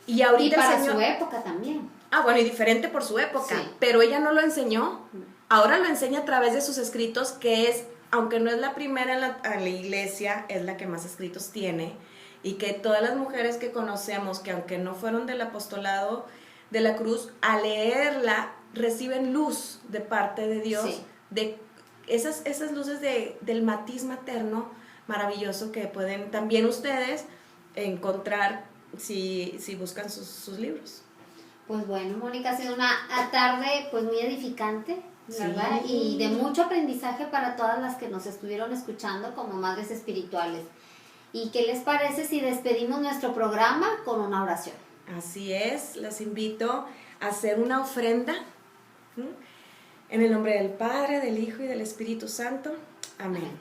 Y ahorita para el Señor, su época también. Bueno, y diferente por su época, pero ella no lo enseñó. Ahora lo enseña a través de sus escritos, que es, aunque no es la primera en la iglesia, es la que más escritos tiene, y que todas las mujeres que conocemos, que aunque no fueron del apostolado de la cruz, al leerla reciben luz de parte de Dios, de esas luces del matiz materno maravilloso que pueden también ustedes encontrar si buscan sus libros. Pues bueno, Mónica, ha sido una tarde pues muy edificante, ¿verdad? Sí. Y de mucho aprendizaje para todas las que nos estuvieron escuchando como madres espirituales. ¿Y qué les parece si despedimos nuestro programa con una oración? Así es, las invito a hacer una ofrenda. En el nombre del Padre, del Hijo y del Espíritu Santo. Amén.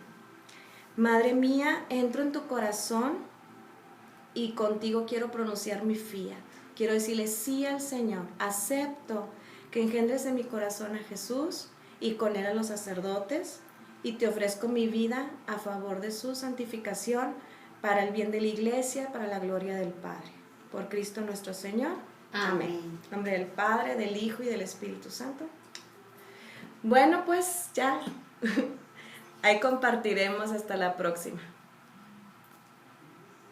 Madre mía, entro en tu corazón y contigo quiero pronunciar mi fiat. Quiero decirle sí al Señor. Acepto que engendres en mi corazón a Jesús y con él a los sacerdotes, y te ofrezco mi vida a favor de su santificación, para el bien de la Iglesia, para la gloria del Padre. Por Cristo nuestro Señor. Amén. En nombre del Padre, del Hijo y del Espíritu Santo. Bueno, pues ya, ahí compartiremos. Hasta la próxima.